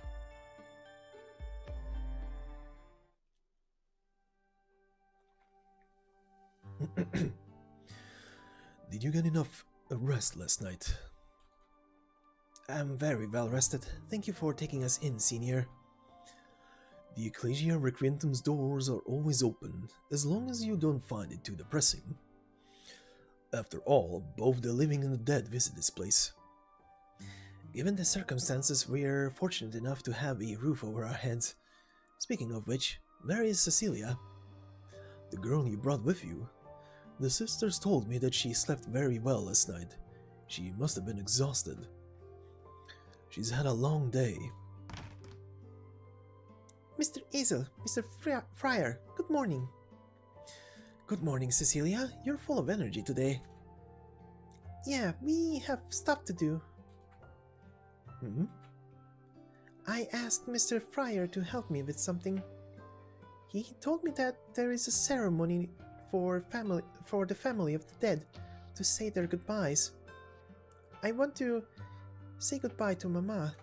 Did you get enough rest last night? I'm very well rested. Thank you for taking us in, Senior. The Ecclesia Requientum's doors are always open, as long as you don't find it too depressing. After all, both the living and the dead visit this place. Given the circumstances, we're fortunate enough to have a roof over our heads. Speaking of which, where is Cecilia? The girl you brought with you? The sisters told me that she slept very well last night. She must have been exhausted. She's had a long day. Mr. Azel, Mr. Friar, good morning. Good morning, Cecilia. You're full of energy today. Yeah, we have stuff to do. I asked Mr. Friar to help me with something. He told me that there is a ceremony for the family of the dead to say their goodbyes. I want to say goodbye to Mama.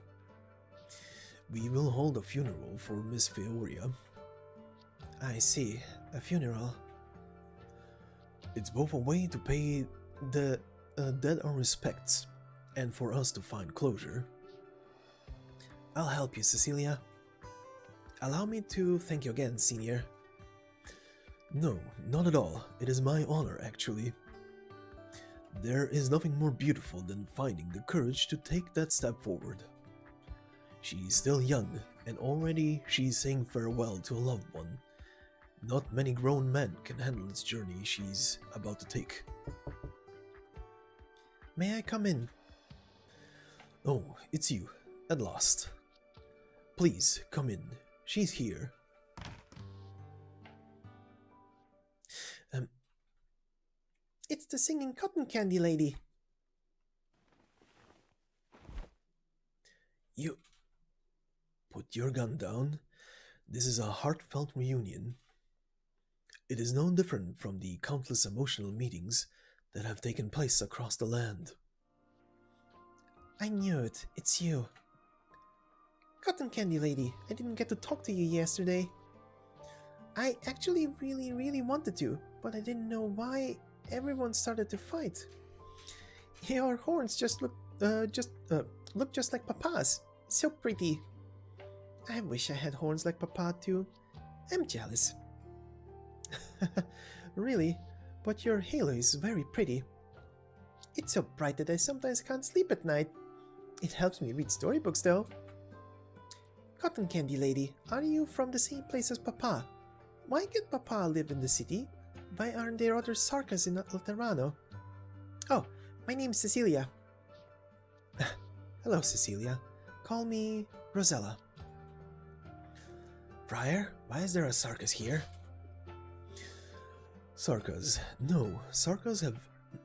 We will hold a funeral for Miss Feoria. I see, a funeral. It's both a way to pay the dead our respects, and for us to find closure. I'll help you, Cecilia. Allow me to thank you again, Senior. No, not at all. It is my honor, actually. There is nothing more beautiful than finding the courage to take that step forward. She's still young, and already she's saying farewell to a loved one. Not many grown men can handle this journey she's about to take. May I come in? Oh, it's you, at last. Please, come in. She's here. It's the singing cotton candy lady. You... Put your gun down. This is a heartfelt reunion. It is no different from the countless emotional meetings that have taken place across the land. I knew it. It's you. Cotton candy lady, I didn't get to talk to you yesterday. I actually really wanted to, but I didn't know why everyone started to fight. Your horns look just like Papa's. So pretty. I wish I had horns like Papa too. I'm jealous. Really, but your halo is very pretty. It's so bright that I sometimes can't sleep at night. It helps me read storybooks though. Cotton candy lady, are you from the same place as Papa? Why can't Papa live in the city? Why aren't there other Sarkas in Laterano? Oh, my name's Cecilia. Hello, Cecilia. Call me Rosella. Friar, why is there a Sarkas here? Sarkas? No, Sarkas have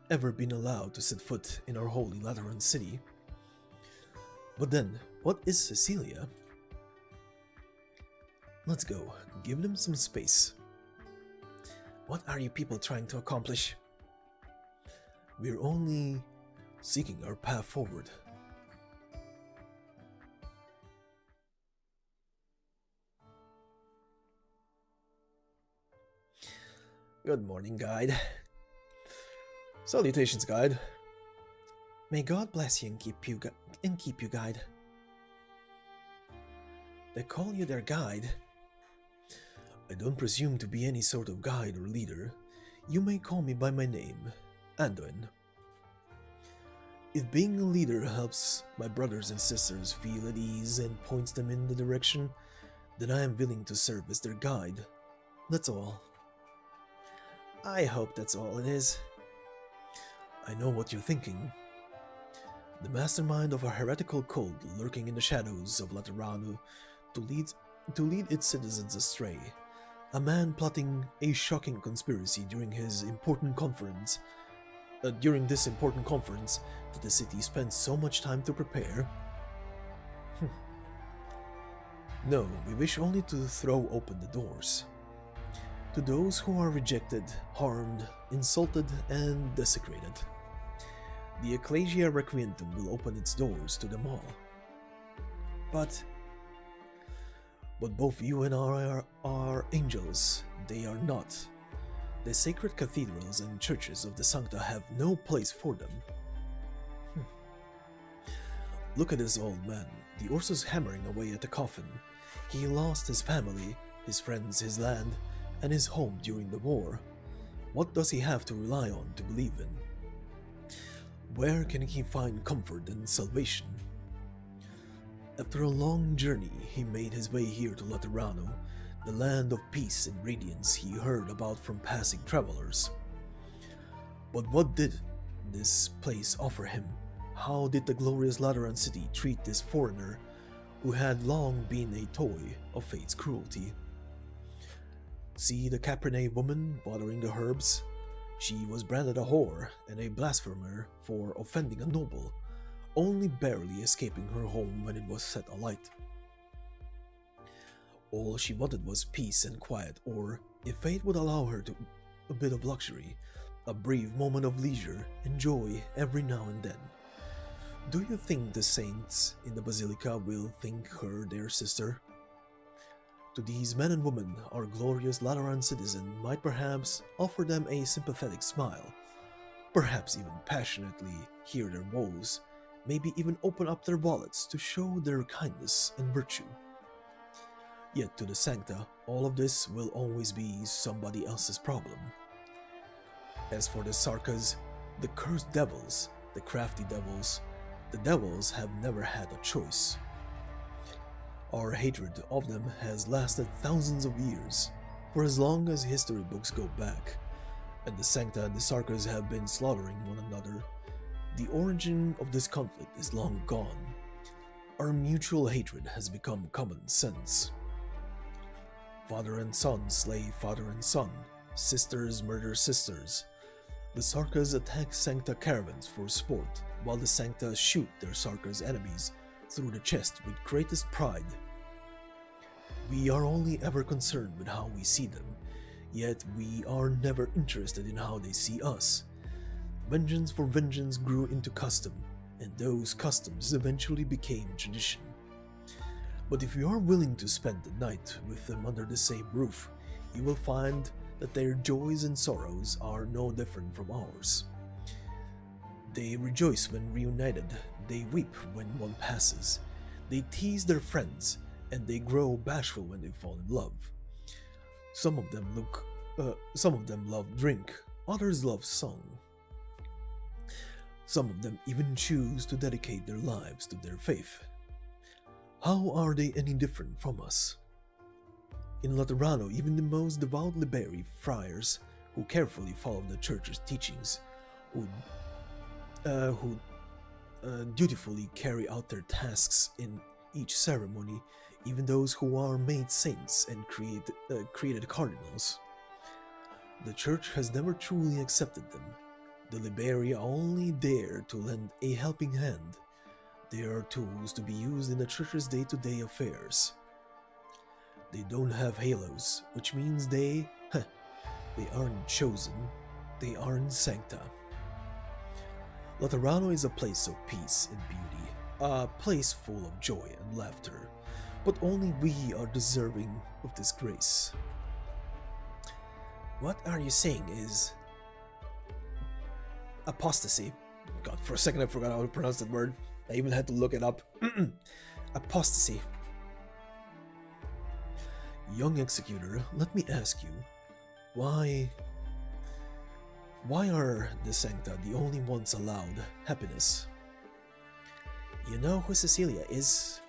ever been allowed to set foot in our holy Lateran city. But then, what is Cecilia? Let's go. Give them some space. What are you people trying to accomplish? We're only seeking our path forward. Good morning, guide. Salutations, guide. May God bless you and keep you, guide. They call you their guide. I don't presume to be any sort of guide or leader. You may call me by my name, Anduin. If being a leader helps my brothers and sisters feel at ease and points them in the direction, then I am willing to serve as their guide. That's all. I hope that's all it is. I know what you're thinking. The mastermind of a heretical cult lurking in the shadows of Laterano to lead its citizens astray. A man plotting a shocking conspiracy during this important conference that the city spent so much time to prepare. No, we wish only to throw open the doors. To those who are rejected, harmed, insulted, and desecrated. The Ecclesia Requientum will open its doors to them all. But both you and I are angels. They are not. The sacred cathedrals and churches of the Sankta have no place for them. Look at this old man. The Ursus hammering away at the coffin. He lost his family, his friends, his land, and his home during the war. What does he have to rely on to believe in? Where can he find comfort and salvation? After a long journey, he made his way here to Laterano, the land of peace and radiance he heard about from passing travelers. But what did this place offer him? How did the glorious Lateran city treat this foreigner who had long been a toy of fate's cruelty? See the Capernae woman watering the herbs? She was branded a whore and a blasphemer for offending a noble, only barely escaping her home when it was set alight. All she wanted was peace and quiet, or, if fate would allow her to a bit of luxury, a brief moment of leisure and joy every now and then. Do you think the saints in the Basilica will think her their sister? To these men and women, our glorious Lateran citizen might perhaps offer them a sympathetic smile, perhaps even passionately hear their woes, maybe even open up their wallets to show their kindness and virtue. Yet to the Sankta, all of this will always be somebody else's problem. As for the Sarkas, the cursed devils, the crafty devils, the devils have never had a choice. Our hatred of them has lasted thousands of years, for as long as history books go back, and the Sankta and the Sarkas have been slaughtering one another. The origin of this conflict is long gone. Our mutual hatred has become common sense. Father and son slay father and son, sisters murder sisters. The Sarkas attack Sankta caravans for sport, while the Sankta shoot their Sarkas' enemies through the chest with greatest pride. We are only ever concerned with how we see them, yet we are never interested in how they see us. Vengeance for vengeance grew into custom, and those customs eventually became tradition. But if you are willing to spend the night with them under the same roof, you will find that their joys and sorrows are no different from ours. They rejoice when reunited, they weep when one passes, they tease their friends, and they grow bashful when they fall in love. Some of them love drink, others love song. Some of them even choose to dedicate their lives to their faith. How are they any different from us? In Laterano, even the most devout Liberi friars, who carefully follow the church's teachings, who dutifully carry out their tasks in each ceremony, even those who are made saints and created cardinals. The church has never truly accepted them. The Liberi only dare to lend a helping hand. They are tools to be used in the church's day-to-day affairs. They don't have halos, which means they aren't chosen, they aren't Sankta. Laterano is a place of peace and beauty, a place full of joy and laughter, but only we are deserving of this grace. What are you saying is apostasy? God, for a second I forgot how to pronounce that word. I even had to look it up. Apostasy. Young executor, let me ask you, why are the Sankta the only ones allowed happiness? You know who Cecilia is?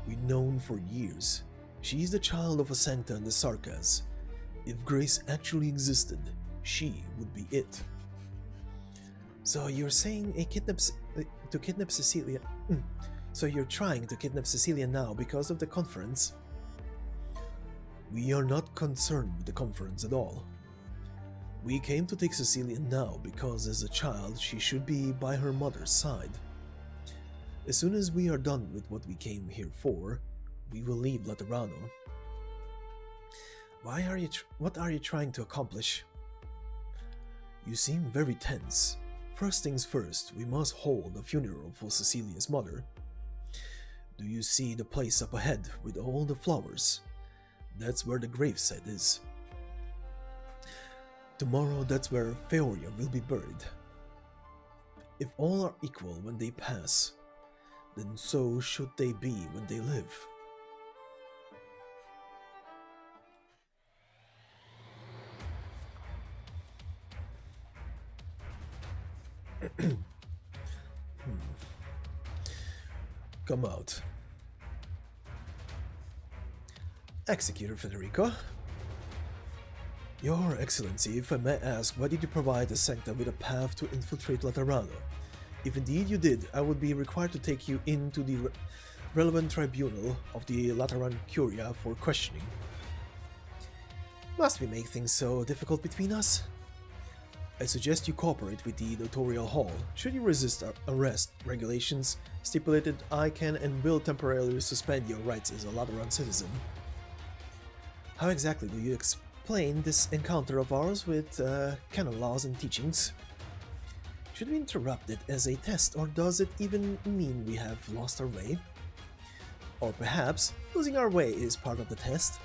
We've known for years. She's the child of a Sankta and the Sarkas. If grace actually existed, she would be it. So you're saying to kidnap Cecilia? So you're trying to kidnap Cecilia now because of the conference? We are not concerned with the conference at all. We came to take Cecilia now because as a child she should be by her mother's side. As soon as we are done with what we came here for, we will leave Laterano. What are you trying to accomplish? You seem very tense. First things first, we must hold a funeral for Cecilia's mother. Do you see the place up ahead with all the flowers? That's where the gravesite is. Tomorrow, that's where Feoria will be buried. If all are equal when they pass, then so should they be when they live. Come out. Executor Federico. Your Excellency, if I may ask, why did you provide the Sankta with a path to infiltrate Laterano? If indeed you did, I would be required to take you into the relevant tribunal of the Lateran Curia for questioning. Must we make things so difficult between us? I suggest you cooperate with the Notarial Hall. Should you resist arrest, regulations stipulated I can and will temporarily suspend your rights as a Lateran citizen. How exactly do you explain this encounter of ours with canon laws and teachings? Should we interrupt it as a test, or does it even mean we have lost our way? Or perhaps losing our way is part of the test?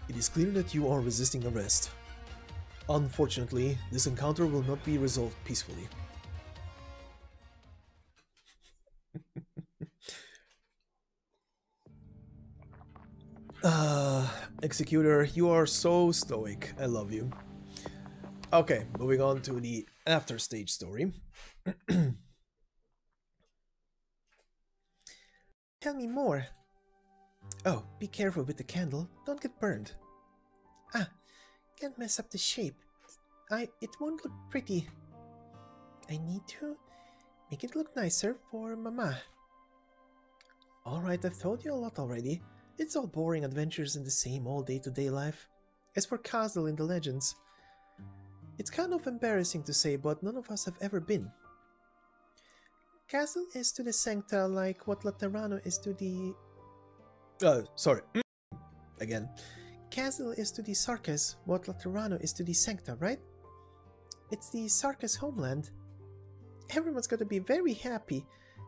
It is clear that you are resisting arrest. Unfortunately, this encounter will not be resolved peacefully. Executor, you are so stoic. I love you. Okay, moving on to the after stage story. Tell me more. Oh, be careful with the candle. Don't get burned. Ah, can't mess up the shape. It won't look pretty. I need to make it look nicer for Mama. Alright, I've told you a lot already. It's all boring adventures in the same old day-to-day life. As for Castle in the legends, it's kind of embarrassing to say, but none of us have ever been. Castle is to the Sankta like what Laterano is to the... Sorry. Again. Castle is to the Sarkas what Laterano is to the Sankta, right? It's the Sarkas homeland. Everyone's gonna be very happy.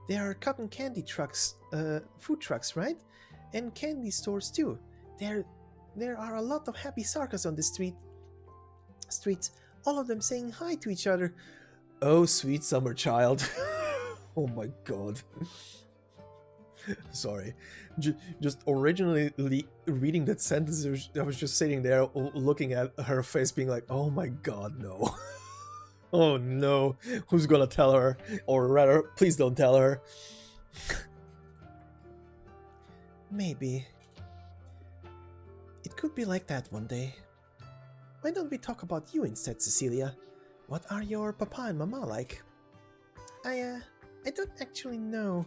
There are cotton candy trucks, food trucks, right? And candy stores too. There are a lot of happy Sarkas on the streets, all of them saying hi to each other. Oh, sweet summer child. Oh my god. Sorry. Just originally reading that sentence, I was just sitting there looking at her face being like, oh my god, no. Oh no. Who's gonna tell her? Or rather, please don't tell her. Maybe. It could be like that one day. Why don't we talk about you instead, Cecilia? What are your papa and mama like? I don't actually know.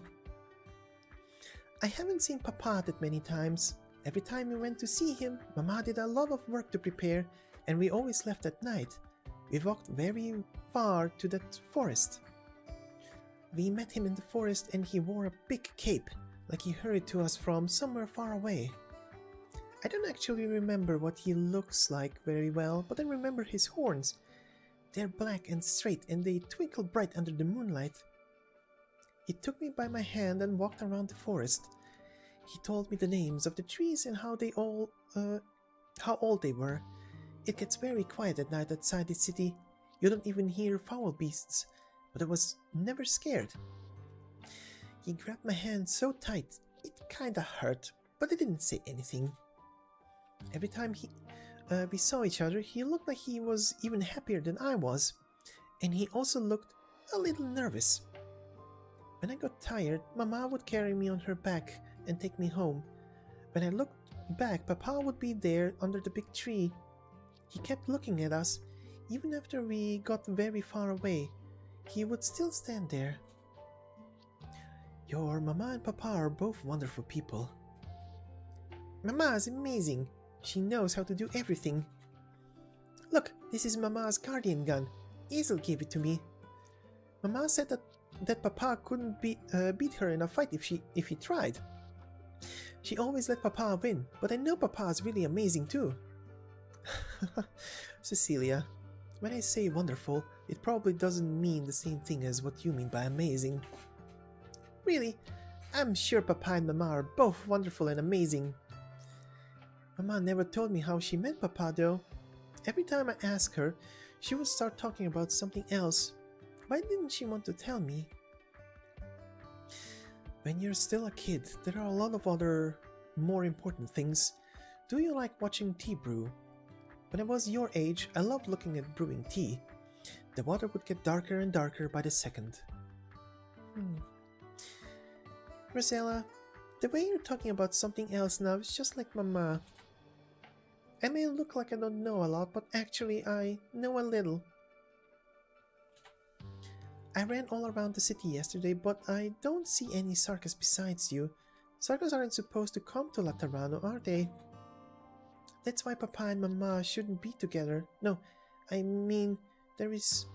I haven't seen Papa that many times. Every time we went to see him, Mama did a lot of work to prepare, and we always left at night. We walked very far to that forest. We met him in the forest and he wore a big cape, like he hurried to us from somewhere far away. I don't actually remember what he looks like very well, but I remember his horns. They're black and straight and they twinkle bright under the moonlight. He took me by my hand and walked around the forest. He told me the names of the trees and how old they were. It gets very quiet at night outside the city. You don't even hear foul beasts, but I was never scared. He grabbed my hand so tight, it kinda hurt, but I didn't say anything. Every time we saw each other, he looked like he was even happier than I was, and he also looked a little nervous. When I got tired, Mama would carry me on her back and take me home. When I looked back, Papa would be there under the big tree. He kept looking at us. Even after we got very far away, he would still stand there. Your Mama and Papa are both wonderful people. Mama is amazing. She knows how to do everything. Look, this is Mama's guardian gun. Hazel gave it to me. Mama said that Papa couldn't beat her in a fight if he tried. She always let Papa win, but I know Papa is really amazing too. Cecilia, when I say wonderful, it probably doesn't mean the same thing as what you mean by amazing. Really, I'm sure Papa and Mama are both wonderful and amazing. Mama never told me how she met Papa though. Every time I ask her, she would start talking about something else. Why didn't she want to tell me? When you're still a kid, there are a lot of other, more important things. Do you like watching tea brew? When I was your age, I loved looking at brewing tea. The water would get darker and darker by the second. Rosella, the way you're talking about something else now is just like Mama. I may look like I don't know a lot, but actually I know a little. I ran all around the city yesterday, but I don't see any Sarkas besides you. Sarkas aren't supposed to come to Laterano, are they? That's why Papa and Mama shouldn't be together. No, I mean, there is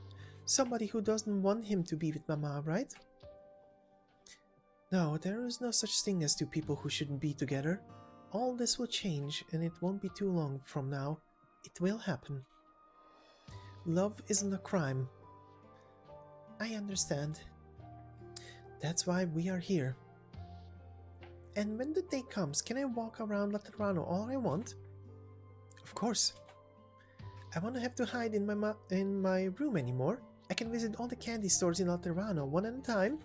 somebody who doesn't want him to be with Mama, right? No, there is no such thing as two people who shouldn't be together. All this will change, and it won't be too long from now. It will happen. Love isn't a crime. I understand. That's why we are here. And when the day comes, can I walk around Laterano all I want? Of course. I won't have to hide in my room anymore. I can visit all the candy stores in Laterano one at a time.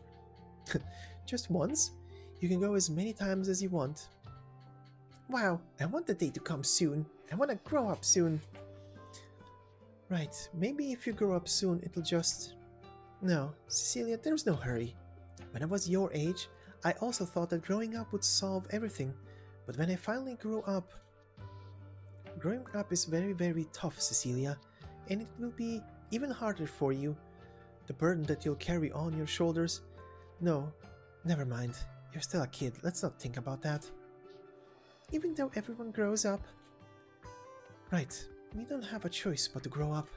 Just once. You can go as many times as you want. Wow, I want the day to come soon. I want to grow up soon. Right, maybe if you grow up soon, it'll just... No, Cecilia, there's no hurry. When I was your age, I also thought that growing up would solve everything. But when I finally grew up... Growing up is very, very tough, Cecilia. And it will be even harder for you. The burden that you'll carry on your shoulders. No, never mind. You're still a kid. Let's not think about that. Even though everyone grows up. Right, we don't have a choice but to grow up.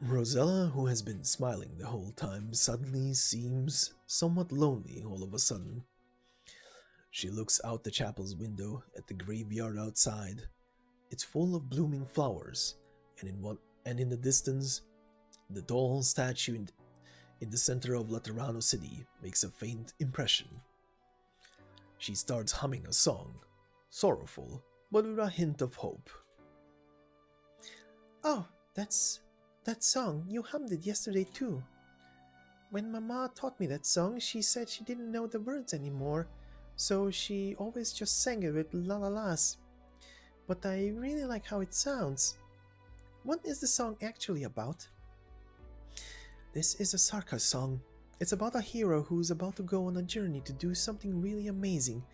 Rosella, who has been smiling the whole time, suddenly seems somewhat lonely all of a sudden. She looks out the chapel's window at the graveyard outside. It's full of blooming flowers, and in the distance, the tall statue in the center of Laterano City makes a faint impression. She starts humming a song, sorrowful, but with a hint of hope. Oh, that's that song. You hummed it yesterday too. When Mama taught me that song, she said she didn't know the words anymore, so she always just sang it with la-la-las. But I really like how it sounds. What is the song actually about? This is a Sarka song. It's about a hero who's about to go on a journey to do something really amazing,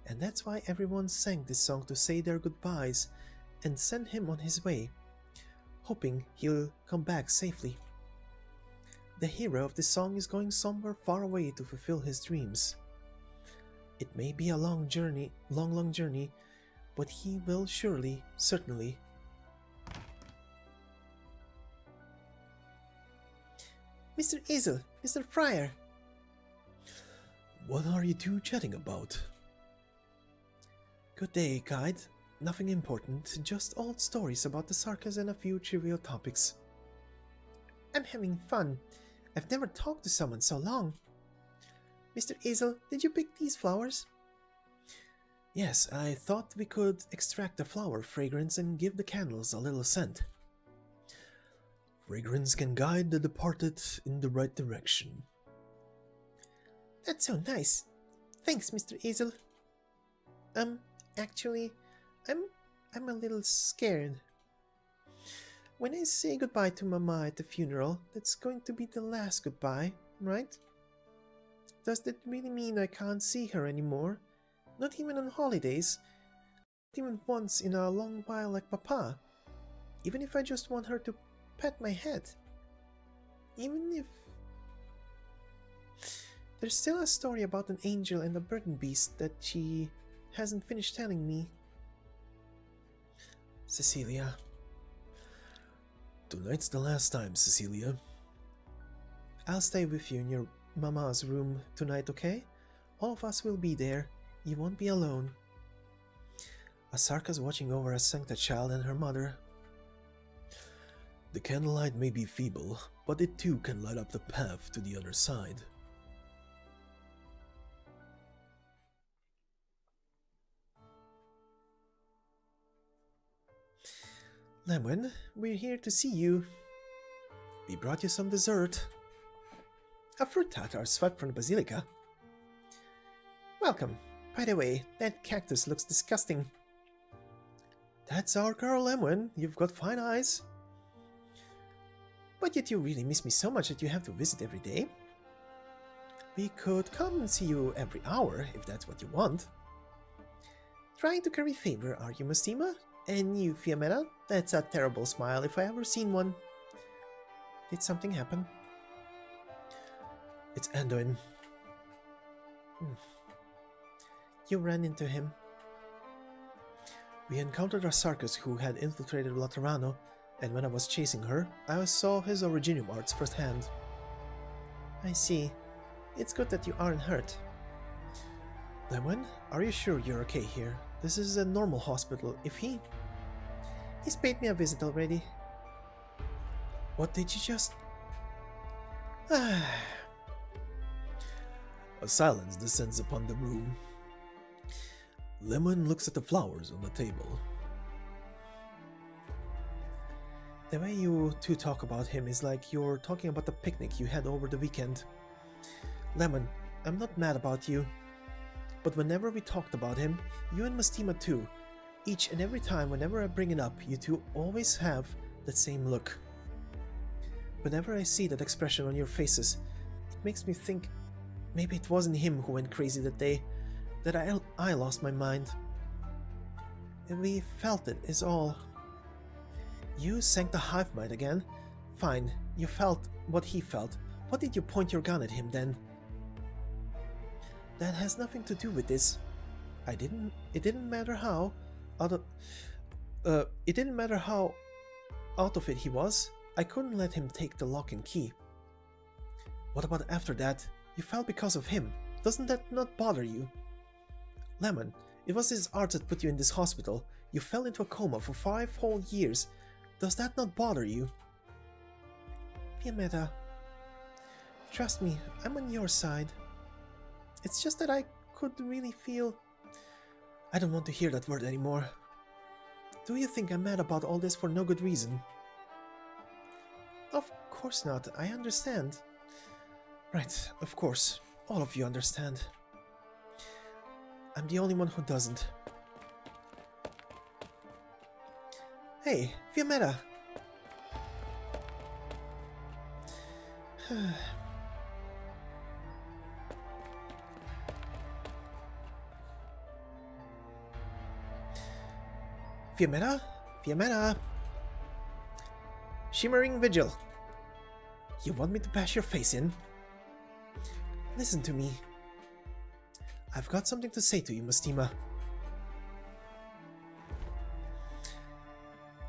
and that's why everyone sang this song to say their goodbyes and send him on his way, hoping he'll come back safely. The hero of this song is going somewhere far away to fulfill his dreams. It may be a long journey, but he will certainly. Mr. Ezel, Mr. Friar! What are you two chatting about? Good day, guide. Nothing important, just old stories about the Sarkas and a few trivial topics. I'm having fun. I've never talked to someone so long. Mr. Ezel, did you pick these flowers? Yes, I thought we could extract the flower fragrance and give the candles a little scent. Fragrance can guide the departed in the right direction. That's so nice. Thanks, Mr. Ezel. Actually, I'm a little scared. When I say goodbye to Mama at the funeral, that's going to be the last goodbye, right? Does that really mean I can't see her anymore? Not even on holidays? Not even once in a long while like Papa? Even if I just want her to pat my head? Even if... There's still a story about an angel and a burden beast that she hasn't finished telling me. Cecilia. Tonight's the last time, Cecilia. I'll stay with you in your Mama's room tonight, okay? All of us will be there. You won't be alone. Asarka's watching over a Sankta child and her mother. The candlelight may be feeble, but it too can light up the path to the other side. Lemon, we're here to see you. We brought you some dessert. A fruit tartar swept from the basilica. Welcome. By the way, that cactus looks disgusting. That's our girl, Lemon. You've got fine eyes. But yet you really miss me so much that you have to visit every day. We could come and see you every hour, if that's what you want. Trying to curry favor, are you, Mastima? And you, Fiametta? That's a terrible smile if I ever seen one. Did something happen? It's Anduin. You ran into him. We encountered a circus who had infiltrated Laterano, and when I was chasing her, I saw his Originium arts firsthand. I see. It's good that you aren't hurt. Lemon, are you sure you're okay here? This is a normal hospital. If He's paid me a visit already. What did you just... A silence descends upon the room. Lemon looks at the flowers on the table. The way you two talk about him is like you're talking about the picnic you had over the weekend. Lemon, I'm not mad about you. But whenever we talked about him, you and Mastima too, each and every time whenever I bring it up, you two always have that same look. Whenever I see that expression on your faces, it makes me think maybe it wasn't him who went crazy that day, that I lost my mind. We felt it is all. You sank the hive mind again? Fine, you felt what he felt. What did you point your gun at him then? That has nothing to do with this. It didn't matter how out of it he was. I couldn't let him take the lock and key. What about after that? You fell because of him. Doesn't that not bother you? Lemon, it was his art that put you in this hospital. You fell into a coma for 5 whole years. Does that not bother you? Fiametta, trust me, I'm on your side. It's just that I could really feel... I don't want to hear that word anymore. Do you think I'm mad about all this for no good reason? Of course not, I understand. Right, of course. All of you understand. I'm the only one who doesn't. Hey, Fiametta! Fiametta? Fiametta! Shimmering Vigil! You want me to bash your face in? Listen to me. I've got something to say to you, Mastima.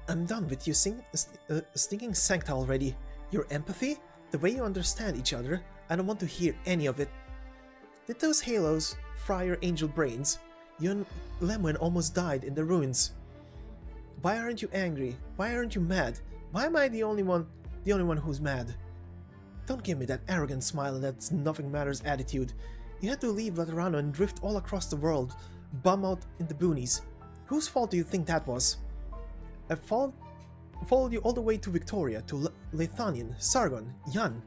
I'm done with you stinking Sankta already. Your empathy? The way you understand each other? I don't want to hear any of it. Did those halos fry your angel brains? You and Lemon almost died in the ruins. Why aren't you angry? Why aren't you mad? Why am I the only one who's mad? Don't give me that arrogant smile and that nothing matters attitude. You had to leave Laterano and drift all across the world, bum out in the boonies. Whose fault do you think that was? I followed you all the way to Victoria, to Lethanian, Sargon, Yan.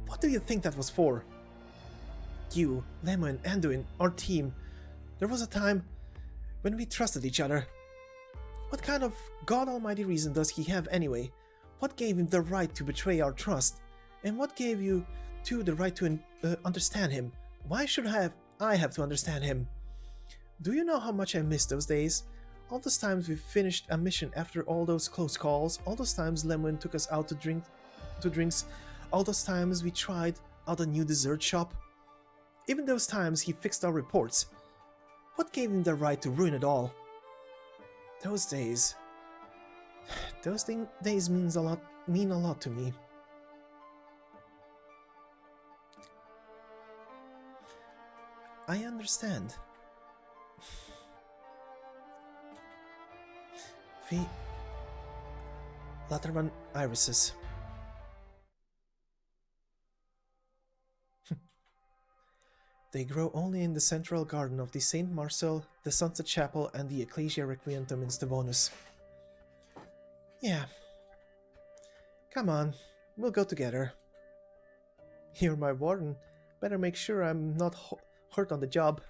What do you think that was for? You, Lemon, Anduin, our team. There was a time when we trusted each other. What kind of God Almighty reason does he have anyway? What gave him the right to betray our trust? And what gave you two the right to understand him? Why should I have to understand him? Do you know how much I miss those days? All those times we finished a mission after all those close calls, all those times Lemon took us out to drinks, all those times we tried out a new dessert shop. Even those times he fixed our reports. What gave him the right to ruin it all? Those days mean a lot to me. I understand. Lateran irises. They grow only in the central garden of the St. Marcel, the Sunset Chapel, and the Ecclesia Requientum in Stevonus. Yeah. Come on, we'll go together. You're my warden. Better make sure I'm not hurt on the job.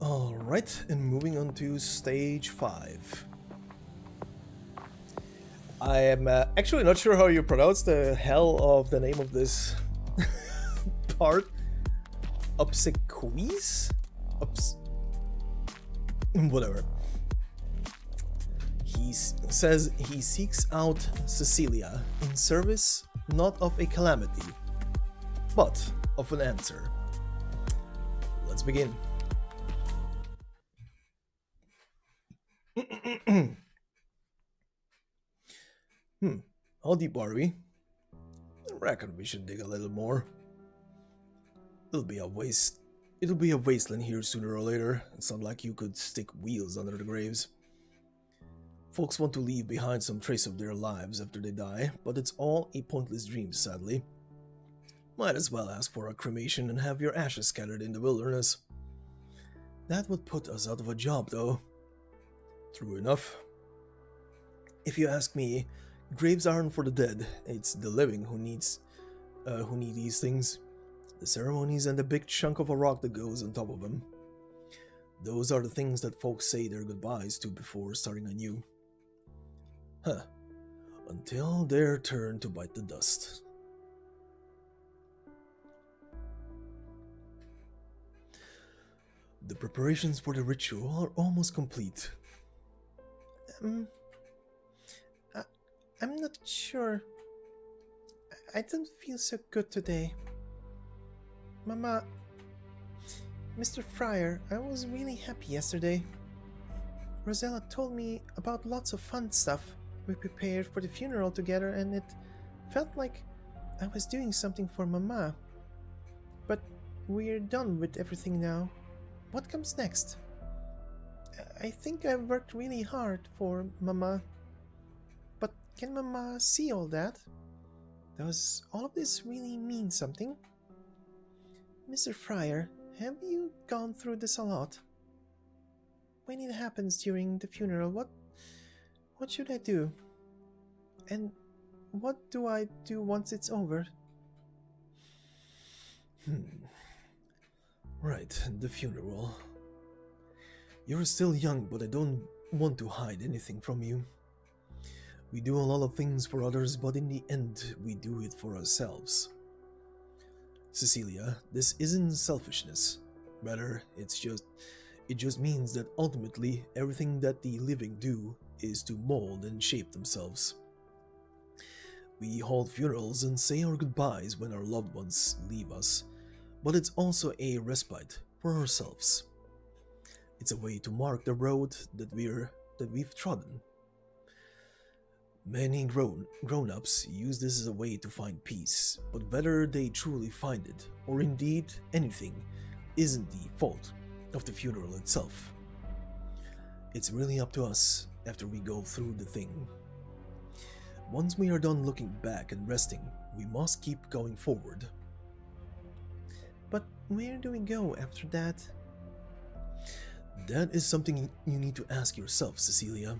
Alright, and moving on to stage 5. I am actually not sure how you pronounce the hell of the name of this part. Obsequies? Whatever. He says he seeks out Cecilia in service not of a calamity, but of an answer. Let's begin. How deep are we? I reckon we should dig a little more. It'll be a wasteland here sooner or later. It's not like you could stick wheels under the graves. Folks want to leave behind some trace of their lives after they die, but it's all a pointless dream, sadly. Might as well ask for a cremation and have your ashes scattered in the wilderness. That would put us out of a job, though. True enough. If you ask me, graves aren't for the dead. It's the living who need these things. The ceremonies and the big chunk of a rock that goes on top of them. Those are the things that folks say their goodbyes to before starting anew. Huh. Until their turn to bite the dust. The preparations for the ritual are almost complete. I'm not sure. I don't feel so good today. Mama, Mr. Friar, I was really happy yesterday. Rosella told me about lots of fun stuff. We prepared for the funeral together and it felt like I was doing something for Mama. But we're done with everything now. What comes next? I think I've worked really hard for Mama. But can Mama see all that? Does all of this really mean something? Mr. Friar, have you gone through this a lot? When it happens during the funeral, what should I do? And what do I do once it's over? Right, the funeral. You're still young, but I don't want to hide anything from you. We do a lot of things for others, but in the end, we do it for ourselves. Cecilia, this isn't selfishness. Rather, it just means that ultimately everything that the living do is to mold and shape themselves. We hold funerals and say our goodbyes when our loved ones leave us, but it's also a respite for ourselves. It's a way to mark the road that we've trodden. Many grown-ups use this as a way to find peace, but whether they truly find it, or indeed anything, isn't the fault of the funeral itself. It's really up to us after we go through the thing. Once we are done looking back and resting, we must keep going forward. But where do we go after that? That is something you need to ask yourself, Cecilia.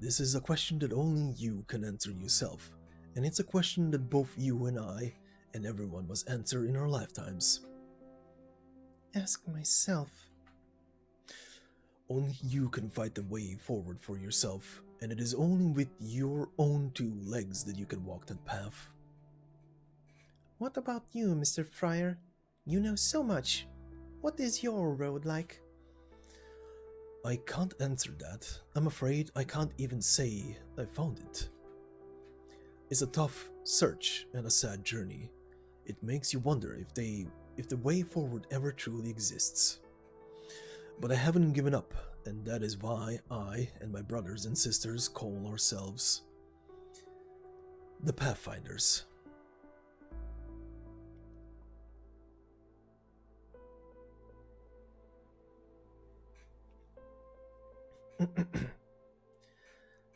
This is a question that only you can answer yourself, and it's a question that both you and I and everyone must answer in our lifetimes. Ask myself. Only you can fight the way forward for yourself, and it is only with your own two legs that you can walk that path. What about you, Mr. Friar? You know so much. What is your road like? I can't answer that. I'm afraid I can't even say I found it. It's a tough search and a sad journey. It makes you wonder if the way forward ever truly exists. But I haven't given up, and that is why I and my brothers and sisters call ourselves the Pathfinders.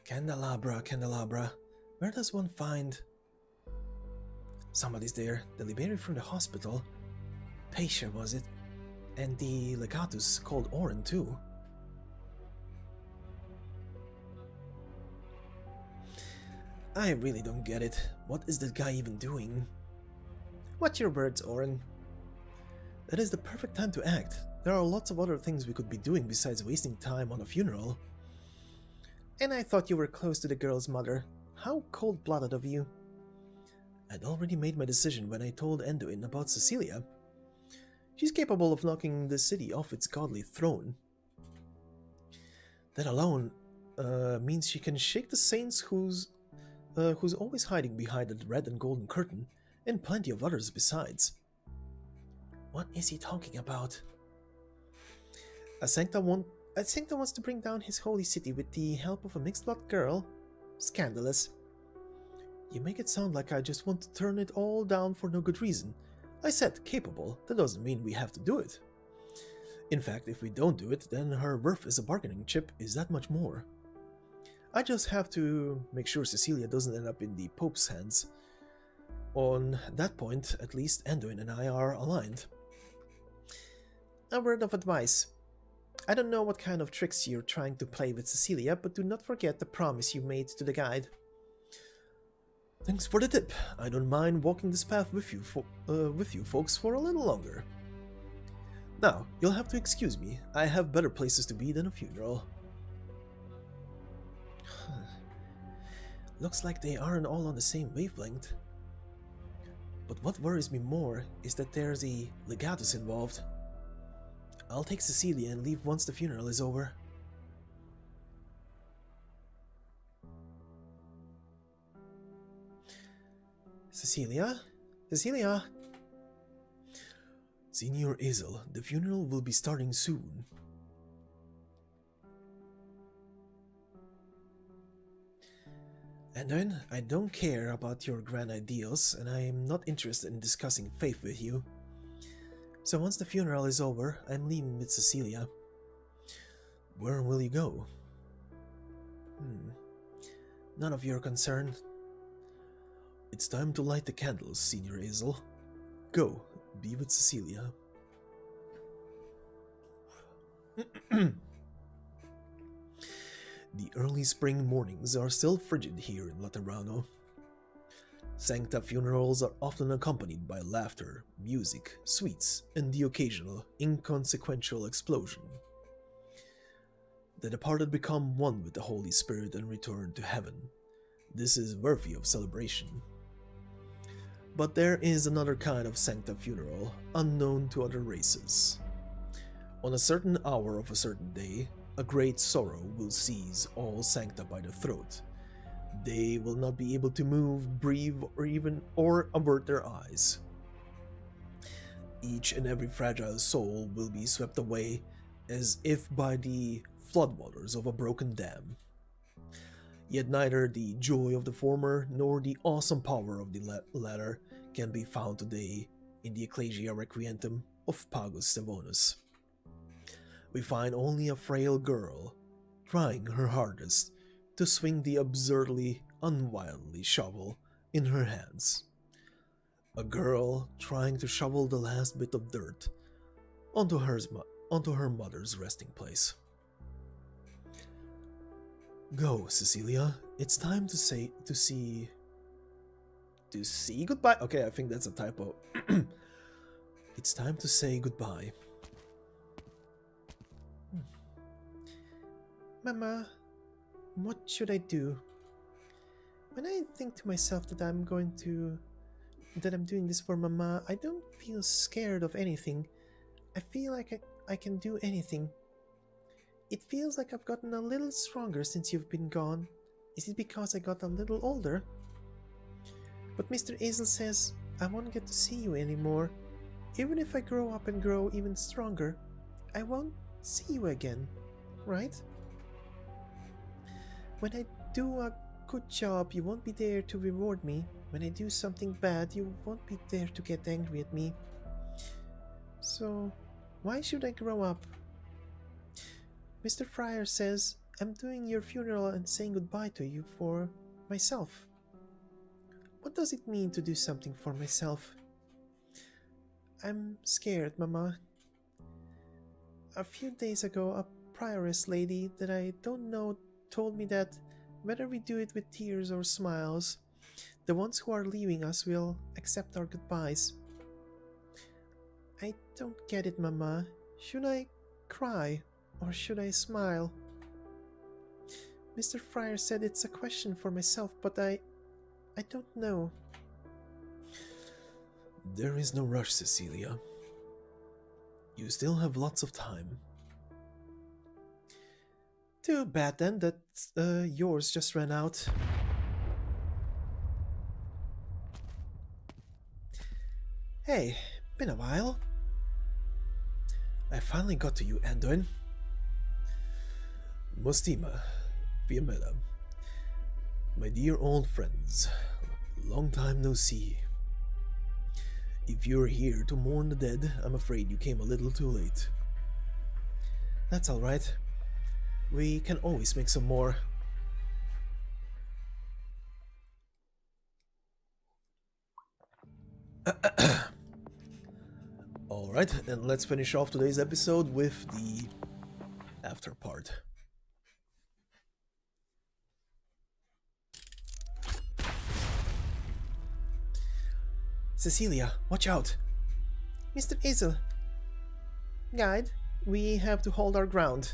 Candelabra, candelabra. Where does one find... Somebody's there. The Liberi from the hospital. Paisha, was it? And the legatus called Oren, too. I really don't get it. What is that guy even doing? Watch your words, Oren. That is the perfect time to act. There are lots of other things we could be doing besides wasting time on a funeral. And I thought you were close to the girl's mother. How cold-blooded of you. I'd already made my decision when I told Enduin about Cecilia. She's capable of knocking the city off its godly throne. That alone means she can shake the saints who's always hiding behind the red and golden curtain, and plenty of others besides. What is he talking about? Sankta wants to bring down his holy city with the help of a mixed-blood girl? Scandalous. You make it sound like I just want to turn it all down for no good reason. I said capable, that doesn't mean we have to do it. In fact, if we don't do it, then her worth as a bargaining chip is that much more. I just have to make sure Cecilia doesn't end up in the Pope's hands. On that point, at least Enduin and I are aligned. A word of advice. I don't know what kind of tricks you're trying to play with Cecilia, but do not forget the promise you made to the guide. Thanks for the tip. I don't mind walking this path with you folks for a little longer. Now, you'll have to excuse me. I have better places to be than a funeral. Looks like they aren't all on the same wavelength. But what worries me more is that there's a legatus involved. I'll take Cecilia and leave once the funeral is over. Cecilia? Cecilia? Senior Isel, the funeral will be starting soon. And then, I don't care about your grand ideals, and I am not interested in discussing faith with you. So once the funeral is over, I'm leaving with Cecilia. Where will you go? None of your concern. It's time to light the candles, Senior Isel. Go, be with Cecilia. The early spring mornings are still frigid here in Laterano. Sankta funerals are often accompanied by laughter, music, sweets, and the occasional, inconsequential explosion. The departed become one with the Holy Spirit and return to heaven. This is worthy of celebration. But there is another kind of Sankta funeral, unknown to other races. On a certain hour of a certain day, a great sorrow will seize all Sankta by the throat. They will not be able to move, breathe, or avert their eyes. Each and every fragile soul will be swept away as if by the floodwaters of a broken dam. Yet neither the joy of the former nor the awesome power of the latter can be found today in the Ecclesia Requientem of Pagus Sevonus. We find only a frail girl, trying her hardest to swing the absurdly unwieldy shovel in her hands. A girl trying to shovel the last bit of dirt onto her mother's resting place. Go, Cecilia. It's time to see goodbye. Okay, I think that's a typo. It's time to say goodbye. Mama, what should I do? When I think to myself that I'm doing this for Mama, I don't feel scared of anything. I feel like I can do anything. It feels like I've gotten a little stronger since you've been gone. Is it because I got a little older? But Mr. Isel says I won't get to see you anymore. Even if I grow up and grow even stronger, I won't see you again, right? When I do a good job, you won't be there to reward me. When I do something bad, you won't be there to get angry at me. So, why should I grow up? Mr. Fryer says I'm doing your funeral and saying goodbye to you for myself. What does it mean to do something for myself? I'm scared, Mama. A few days ago, a prioress lady that I don't know told me that whether we do it with tears or smiles, the ones who are leaving us will accept our goodbyes. I don't get it, Mama. Should I cry or should I smile? Mr. Fryer said it's a question for myself, but I don't know. There is no rush, Cecilia. You still have lots of time. Too bad then that yours just ran out. Hey, been a while. I finally got to you, Anduin. Mostima, Fiametta, my dear old friends, long time no see. If you're here to mourn the dead, I'm afraid you came a little too late. That's alright. We can always make some more. Alright, and let's finish off today's episode with the after part. Cecilia, watch out! Mr. Isel! Guide, we have to hold our ground.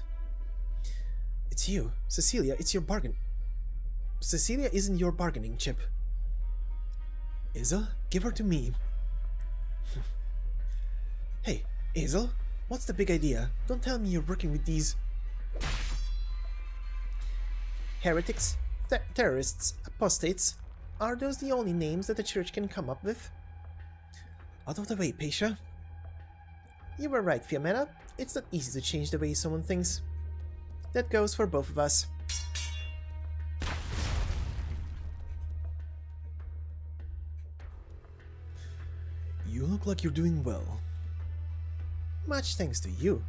It's you, Cecilia, it's your bargain. Cecilia isn't your bargaining chip. Isel, give her to me. Hey, Isel, what's the big idea? Don't tell me you're working with these heretics, terrorists, apostates. Are those the only names that the church can come up with? Out of the way, Pasha. You were right, Fiametta. It's not easy to change the way someone thinks. That goes for both of us. You look like you're doing well. Much thanks to you.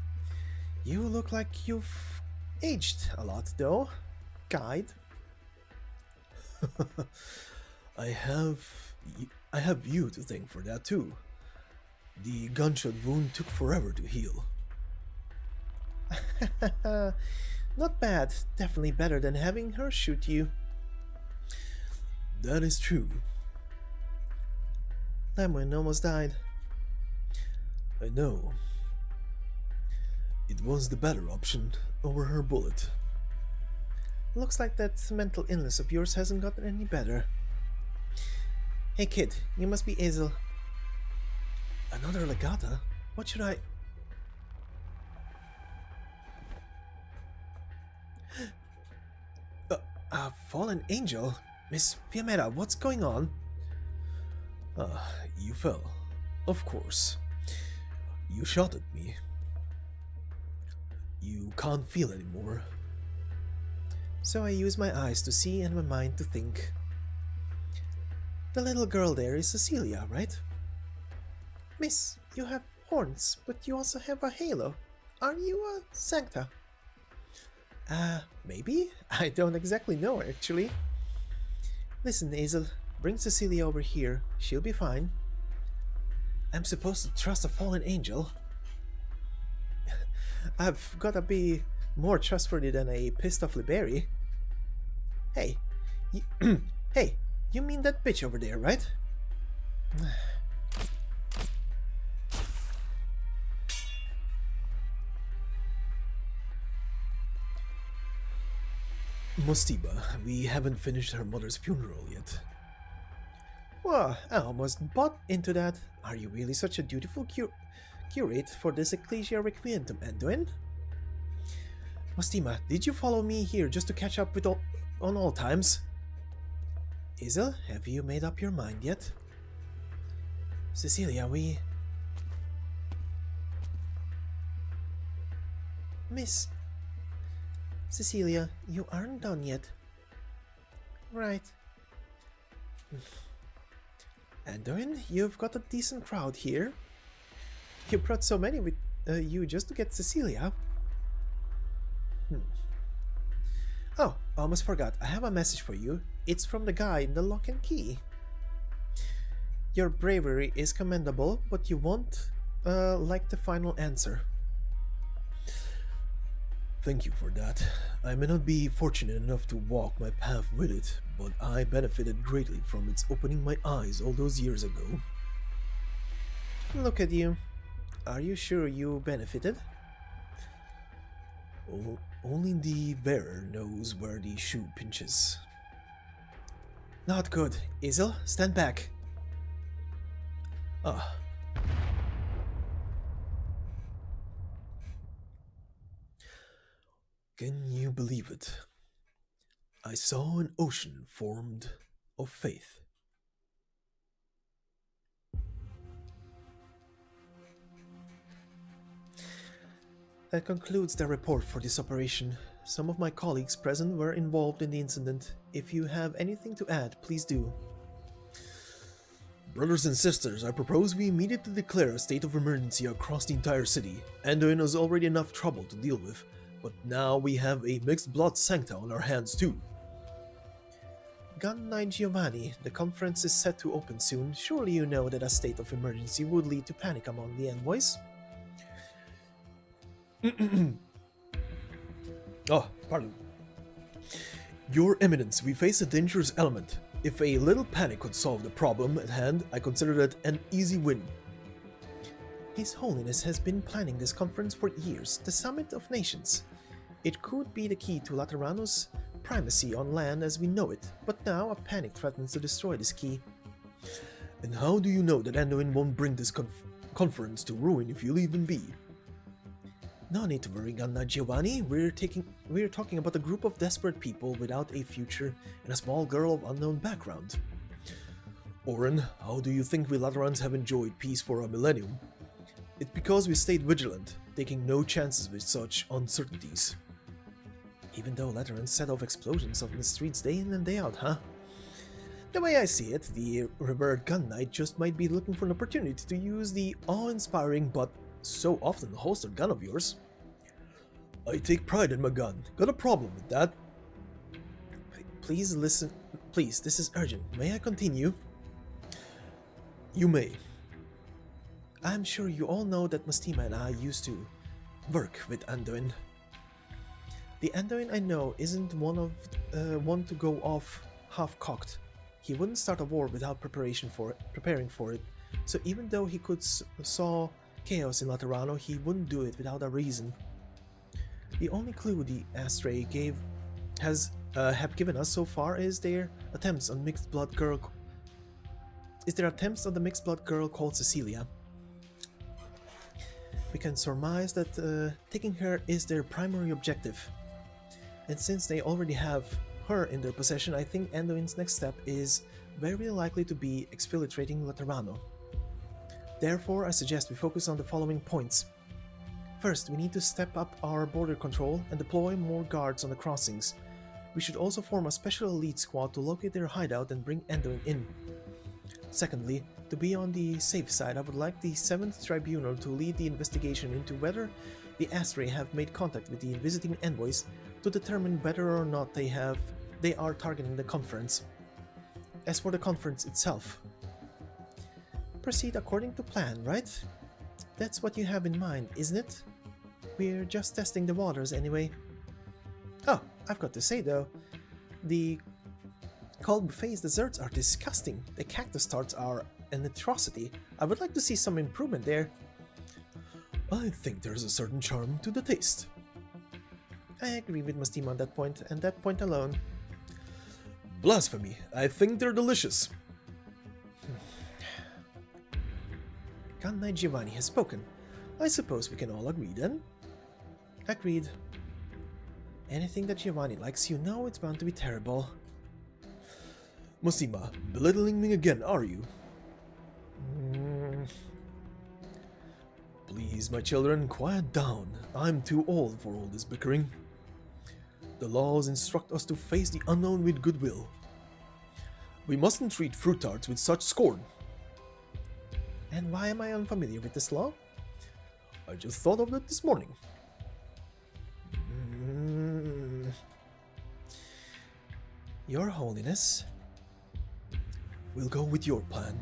You look like you've aged a lot, though. Guide. I have you to thank for that too. The gunshot wound took forever to heal. Not bad. Definitely better than having her shoot you. That is true. Lemon almost died. I know. It was the better option over her bullet. Looks like that mental illness of yours hasn't gotten any better. Hey kid, you must be Isel. Another legata? What should I... A fallen angel? Miss Fiametta, what's going on? You fell. Of course. You shot at me. You can't feel anymore. So I use my eyes to see and my mind to think. The little girl there is Cecilia, right? Miss, you have horns, but you also have a halo. Are you a Sankta? Maybe? I don't exactly know, actually. Listen, Hazel, bring Cecilia over here. She'll be fine. I'm supposed to trust a fallen angel? I've gotta be more trustworthy than a pissed-off Liberi. Hey, hey, you mean that bitch over there, right? Mostiba, we haven't finished her mother's funeral yet. Well, I almost bought into that. Are you really such a dutiful curate for this Ecclesia Requientem, Anduin? Mostima, did you follow me here just to catch up with on all times? Isel, have you made up your mind yet? Cecilia, we... Miss... Cecilia, you aren't done yet. Right. Anduin, you've got a decent crowd here. You brought so many with you just to get Cecilia. Oh, almost forgot. I have a message for you. It's from the guy in the lock and key. Your bravery is commendable, but you won't like the final answer. Thank you for that. I may not be fortunate enough to walk my path with it, but I benefited greatly from its opening my eyes all those years ago. Look at you. Are you sure you benefited? Only the wearer knows where the shoe pinches. Not good. Isel, stand back. Ah. Can you believe it? I saw an ocean formed of faith. That concludes the report for this operation. Some of my colleagues present were involved in the incident. If you have anything to add, please do. Brothers and sisters, I propose we immediately declare a state of emergency across the entire city. Anduin has already enough trouble to deal with, but now we have a mixed blood Sankta on our hands too. Gun Knight Giovanni, the conference is set to open soon. Surely you know that a state of emergency would lead to panic among the envoys? Oh, pardon. Your Eminence, we face a dangerous element. If a little panic could solve the problem at hand, I consider that an easy win. His Holiness has been planning this conference for years, the Summit of Nations. It could be the key to Laterano's primacy on land as we know it, but now a panic threatens to destroy this key. And how do you know that Anduin won't bring this conference to ruin if you leave him be? No need to worry, Gun Knight Giovanni. We're talking about a group of desperate people without a future and a small girl of unknown background. Oren, how do you think we Laterans have enjoyed peace for a millennium? It's because we stayed vigilant, taking no chances with such uncertainties. Even though Laterans set off explosions on the streets day in and day out, huh? The way I see it, the revered Gun Knight just might be looking for an opportunity to use the awe-inspiring but so often holstered gun of yours. I take pride in my gun. Got a problem with that? Please listen. Please, this is urgent. May I continue? You may. I'm sure you all know that Mastima and I used to work with Anduin. The Anduin I know isn't one to go off half-cocked. He wouldn't start a war without preparing for it. So even though he could saw chaos in Laterano, he wouldn't do it without a reason. The only clue the Astray have given us so far is their attempts on the mixed blood girl called Cecilia. We can surmise that taking her is their primary objective. And since they already have her in their possession, I think Anduin's next step is very likely to be exfiltrating Laterano. Therefore, I suggest we focus on the following points. First, we need to step up our border control and deploy more guards on the crossings. We should also form a special elite squad to locate their hideout and bring Anduin in. Secondly, to be on the safe side, I would like the 7th Tribunal to lead the investigation into whether the Astray have made contact with the visiting envoys to determine whether or not they are targeting the conference. As for the conference itself, proceed according to plan, right? That's what you have in mind, isn't it? We're just testing the waters anyway. Oh, I've got to say though, the cold buffet's desserts are disgusting. The cactus tarts are an atrocity. I would like to see some improvement there. I think there's a certain charm to the taste. I agree with Mastima on that point, and that point alone. Blasphemy! I think they're delicious. Gun Knight Giovanni has spoken. I suppose we can all agree then? Agreed. Anything that Giovanni likes, you know it's bound to be terrible. Mastima, belittling me again, are you? Please, my children, quiet down. I'm too old for all this bickering. The laws instruct us to face the unknown with goodwill. We mustn't treat fruit tarts with such scorn. And why am I unfamiliar with this law? I just thought of it this morning. Your Holiness, we'll go with your plan.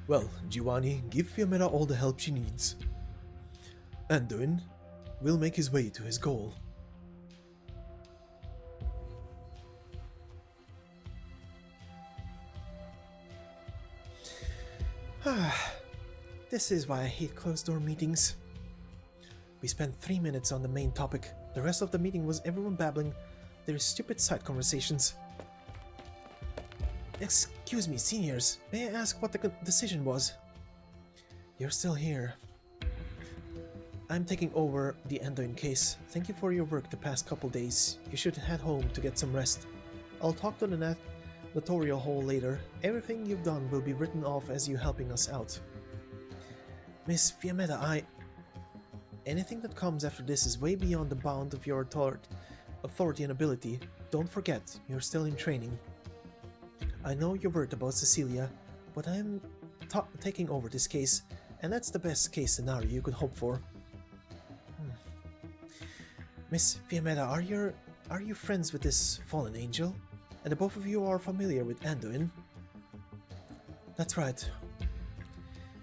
Well, Giovanni, give Fiametta all the help she needs. Anduin will make his way to his goal. This is why I hate closed-door meetings. We spent 3 minutes on the main topic. The rest of the meeting was everyone babbling their stupid side conversations. Excuse me, seniors. May I ask what the decision was? You're still here. I'm taking over the Anduin case. Thank you for your work the past couple days. You should head home to get some rest. I'll talk to the notarial hall later. Everything you've done will be written off as you helping us out. Miss Fiametta, anything that comes after this is way beyond the bound of your authority and ability. Don't forget, you're still in training. I know you're worried about Cecilia, but I'm taking over this case, and that's the best case scenario you could hope for. Miss Fiametta, are you friends with this fallen angel? And the both of you are familiar with Anduin? That's right.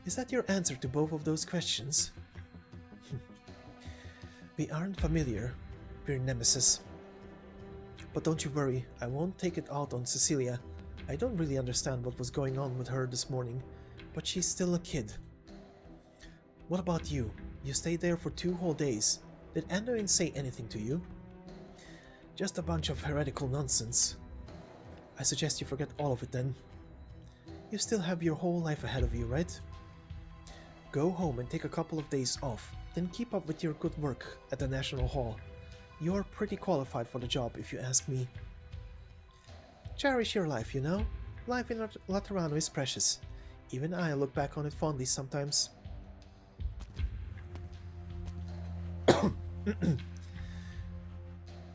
Is that your answer to both of those questions? We aren't familiar. We're nemesis. But don't you worry, I won't take it out on Cecilia. I don't really understand what was going on with her this morning, but she's still a kid. What about you? You stayed there for 2 whole days. Did Anduin say anything to you? Just a bunch of heretical nonsense. I suggest you forget all of it then. You still have your whole life ahead of you, right? Go home and take a couple of days off, then keep up with your good work at the National Hall. You're pretty qualified for the job if you ask me. Cherish your life, you know? Life in Laterano is precious. Even I look back on it fondly sometimes.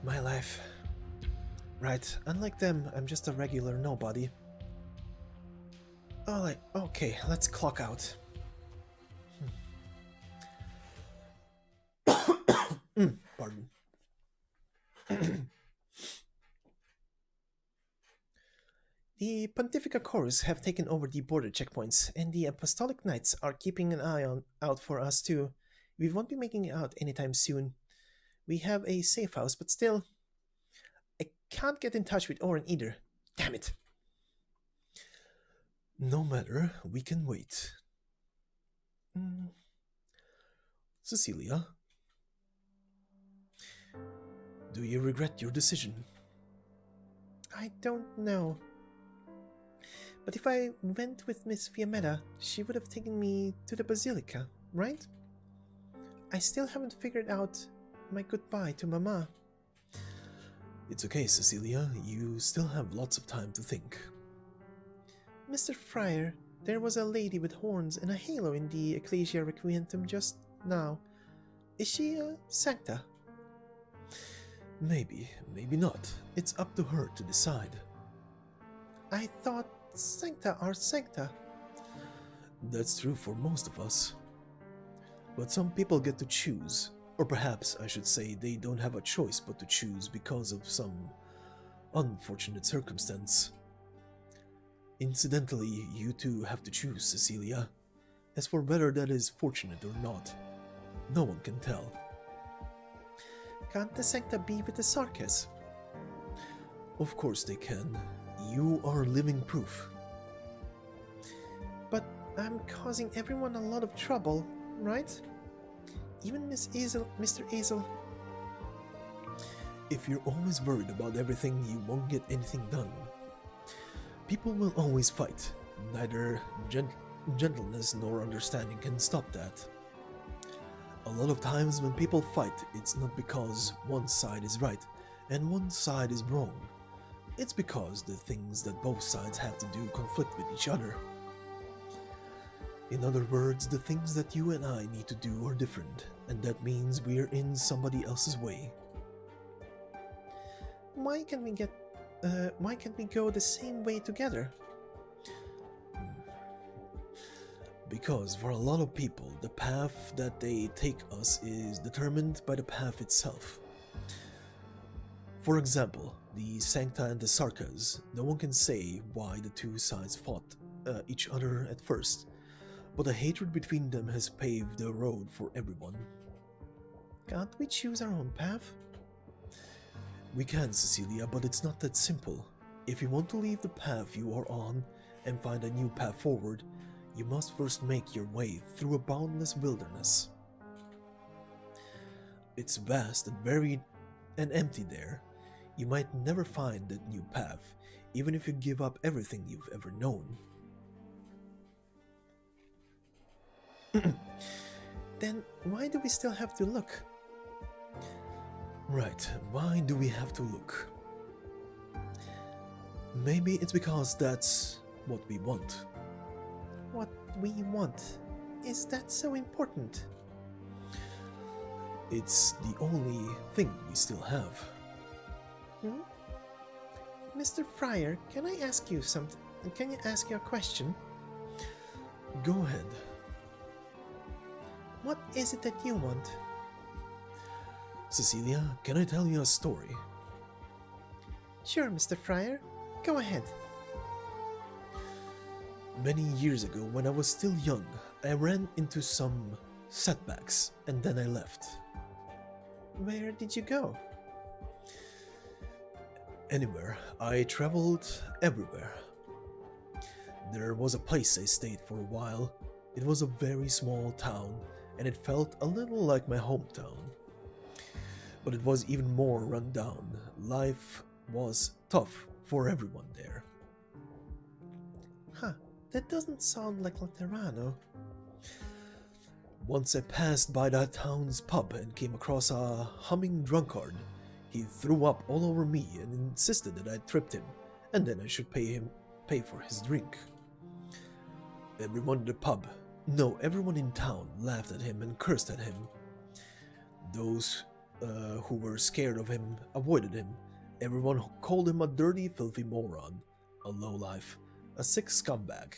My life. Right, unlike them, I'm just a regular nobody. Alright, okay, let's clock out. Pardon. The Pontifica Chorus have taken over the border checkpoints, and the Apostolic Knights are keeping an eye out for us too. We won't be making it out anytime soon. We have a safe house, but still, I can't get in touch with Oren either. Damn it. No matter, we can wait. Cecilia? Do you regret your decision? I don't know. But if I went with Miss Fiametta, she would have taken me to the Basilica, right? I still haven't figured out my goodbye to Mama. It's okay, Cecilia. You still have lots of time to think. Mr. Friar, there was a lady with horns and a halo in the Ecclesia Requietum just now. Is she a Sankta? Maybe, maybe not. It's up to her to decide. I thought Sankta are Sankta. That's true for most of us. But some people get to choose. Or perhaps I should say they don't have a choice but to choose because of some unfortunate circumstance. Incidentally, you too have to choose, Cecilia. As for whether that is fortunate or not, no one can tell. Can't the Sankta be with the Sarkas? Of course they can. You are living proof. But I'm causing everyone a lot of trouble, right? Even Mr. Azel. If you're always worried about everything, you won't get anything done. People will always fight. Neither gentleness nor understanding can stop that. A lot of times when people fight, it's not because one side is right and one side is wrong. It's because the things that both sides have to do conflict with each other. In other words, the things that you and I need to do are different, and that means we're in somebody else's way. Why can't we go the same way together? Because for a lot of people, the path that they take us is determined by the path itself. For example, The Sankta and the Sarkas. No one can say why the two sides fought each other at first, but the hatred between them has paved the road for everyone. Can't we choose our own path? We can, Cecilia, but it's not that simple. If you want to leave the path you are on and find a new path forward, you must first make your way through a boundless wilderness. It's vast and varied and empty there. You might never find that new path, even if you give up everything you've ever known. Then why do we still have to look? Right, why do we have to look? Maybe it's because that's what we want. What we want? Is that so important? It's the only thing we still have. Hmm? Mr. Friar, can I ask you something? Can you ask you a question? Go ahead. What is it that you want? Cecilia, can I tell you a story? Sure, Mr. Friar. Go ahead. Many years ago, when I was still young, I ran into some setbacks, and then I left. Where did you go? Anywhere. I traveled everywhere. There was a place I stayed for a while. It was a very small town, and it felt a little like my hometown. But it was even more run down. Life was tough for everyone there. Huh, that doesn't sound like Laterano. Once I passed by that town's pub and came across a humming drunkard. He threw up all over me and insisted that I tripped him, and then I should pay for his drink. Everyone in the pub, no, everyone in town laughed at him and cursed at him. Those who were scared of him avoided him. Everyone called him a dirty, filthy moron, a lowlife, a sick scumbag.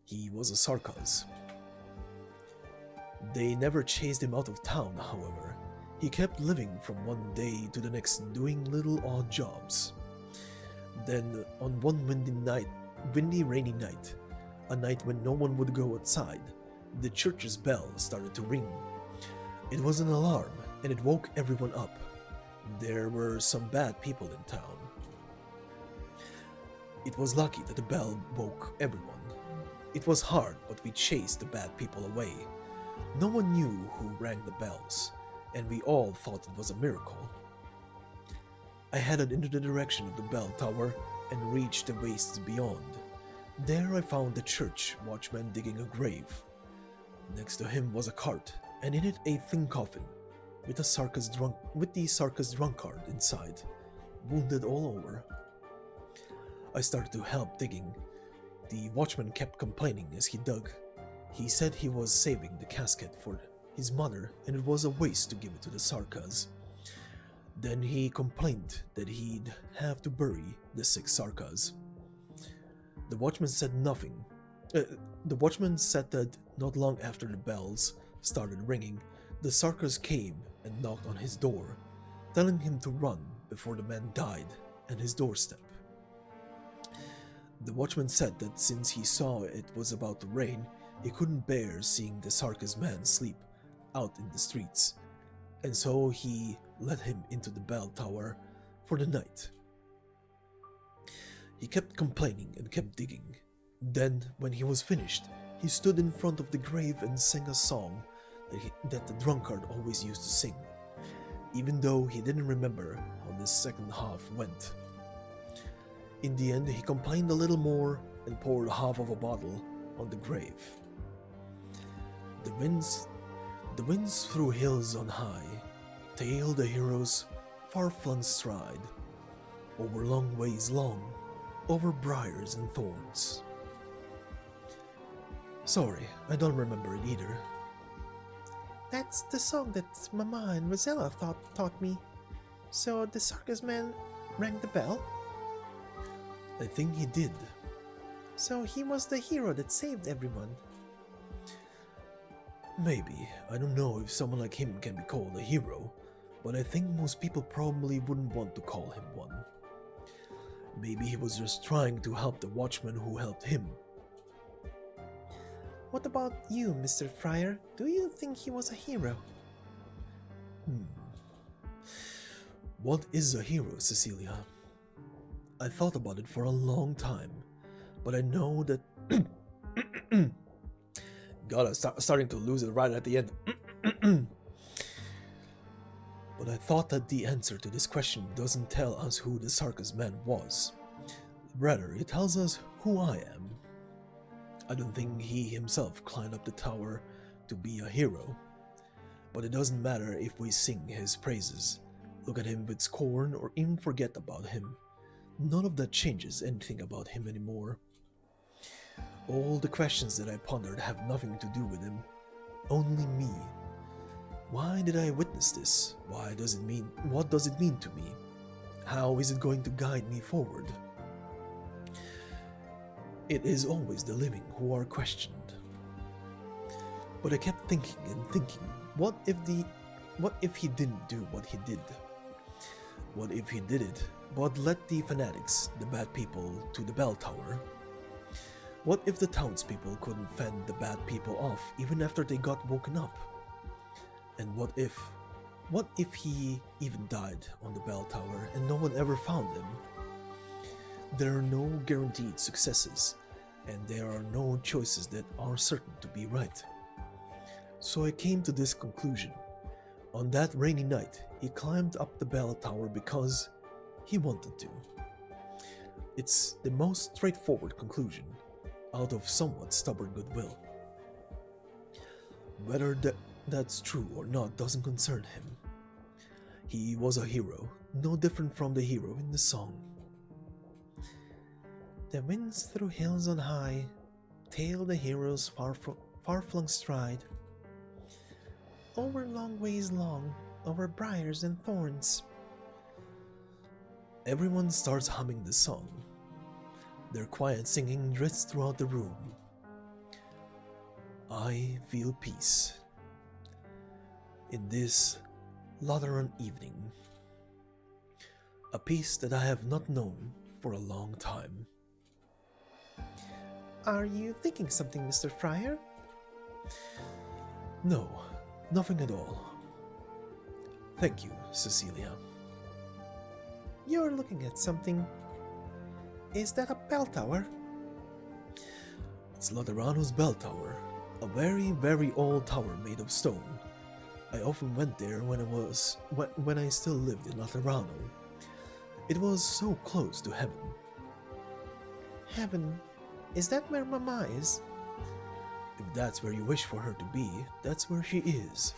He was a Sarkas. They never chased him out of town, however. He kept living from one day to the next, doing little odd jobs. Then, on one windy, rainy night, a night when no one would go outside, the church's bell started to ring. It was an alarm, and it woke everyone up. There were some bad people in town. It was lucky that the bell woke everyone. It was hard, but we chased the bad people away. No one knew who rang the bells, and we all thought it was a miracle. I headed into the direction of the bell tower and reached the wastes beyond. There I found the church watchman digging a grave. Next to him was a cart, and in it a thin coffin, with the Sarkas drunkard inside, wounded all over. I started to help digging. The watchman kept complaining as he dug. He said he was saving the casket for his mother, and it was a waste to give it to the Sarkas. Then he complained that he'd have to bury the 6 Sarkas. The watchman said nothing. The watchman said that not long after the bells started ringing, the Sarkas came and knocked on his door, telling him to run before the man died at his doorstep. The watchman said that since he saw it was about to rain, he couldn't bear seeing the Sarkas man sleep out in the streets, and so he let him into the bell tower for the night. He kept complaining and kept digging. Then, when he was finished, he stood in front of the grave and sang a song that the drunkard always used to sing, even though he didn't remember how the second half went. In the end, he complained a little more and poured half of a bottle on the grave. The winds through hills on high, tail the hero's far-flung stride, over long ways long, over briars and thorns. Sorry, I don't remember it either. That's the song that Mama and Rosella taught me. So the Sarkas man rang the bell? I think he did. So he was the hero that saved everyone. Maybe. I don't know if someone like him can be called a hero, but I think most people probably wouldn't want to call him one. Maybe he was just trying to help the watchman who helped him. What about you, Mr. Friar? Do you think he was a hero? What is a hero, Cecilia? I thought about it for a long time, but I know that... God, I'm starting to lose it right at the end. But I thought that the answer to this question doesn't tell us who the circus man was. Rather, it tells us who I am. I don't think he himself climbed up the tower to be a hero. But it doesn't matter if we sing his praises, look at him with scorn, or even forget about him. None of that changes anything about him anymore. All the questions that I pondered have nothing to do with him. Only me. Why did I witness this? What does it mean to me? How is it going to guide me forward? It is always the living who are questioned. But I kept thinking and thinking, what if he didn't do what he did? What if he did it, but led the fanatics, the bad people, to the bell tower? What if the townspeople couldn't fend the bad people off even after they got woken up? And what if he even died on the bell tower and no one ever found him? There are no guaranteed successes, and there are no choices that are certain to be right. So I came to this conclusion. On that rainy night, he climbed up the bell tower because he wanted to. It's the most straightforward conclusion, out of somewhat stubborn goodwill. Whether that's true or not doesn't concern him. He was a hero, no different from the hero in the song. The winds through hills on high, tail the hero's far-flung stride. Over long ways long, over briars and thorns. Everyone starts humming the song. Their quiet singing drifts throughout the room. I feel peace. In this Laterano evening. A peace that I have not known for a long time. Are you thinking something, Mr. Friar? No, nothing at all. Thank you, Cecilia. You're looking at something. Is that a bell tower? It's Laterano's bell tower, a very, very old tower made of stone. I often went there when I still lived in Laterano. It was so close to heaven. Heaven? Is that where Mama is? If that's where you wish for her to be, that's where she is.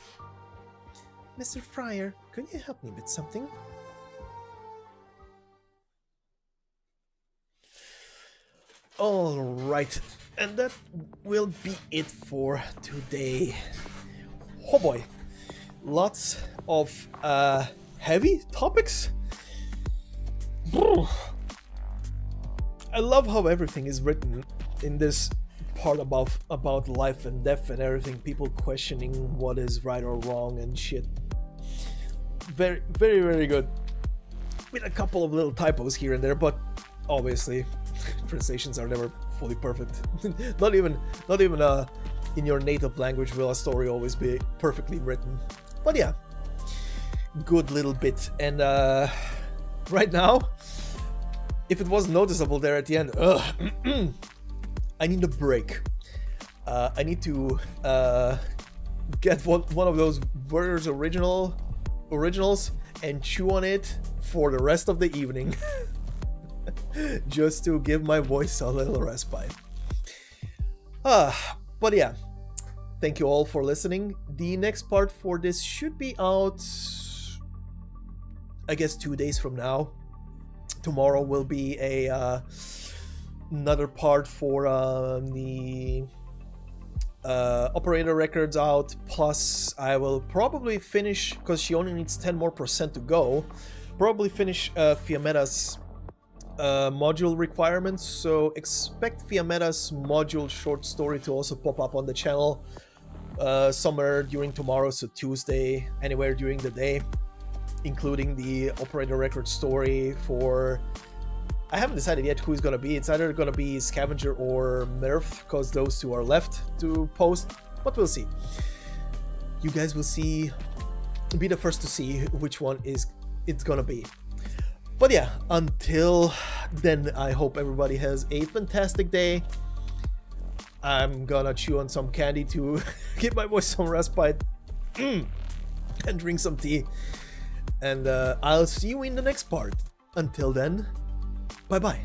Mr. Friar, could you help me with something? Alright, and that will be it for today. Oh boy, lots of heavy topics. I love how everything is written in this part about life and death and everything. People questioning what is right or wrong and shit. Very, very, very good. With a couple of little typos here and there, but obviously translations are never fully perfect. not even in your native language will a story always be perfectly written. But yeah, good little bit. And right now, if it was noticeable there at the end, I need a break. I need to get one of those Werther's originals and chew on it for the rest of the evening. Just to give my voice a little respite. But yeah, thank you all for listening. The next part for this should be out, I guess, 2 days from now. Tomorrow will be another part for the operator records out. Plus, I will probably finish, because she only needs 10% to go. Probably finish Fiametta's module requirements. So expect Fiametta's module short story to also pop up on the channel somewhere during tomorrow, so Tuesday, anywhere during the day. including the operator record story for... I haven't decided yet who is gonna be. It's either gonna be Scavenger or Nerf, because those two are left to post, but we'll see. You guys will be the first to see which one it's gonna be. But yeah, until then, I hope everybody has a fantastic day. I'm gonna chew on some candy to give my voice some respite and drink some tea. And I'll see you in the next part. Until then, bye-bye.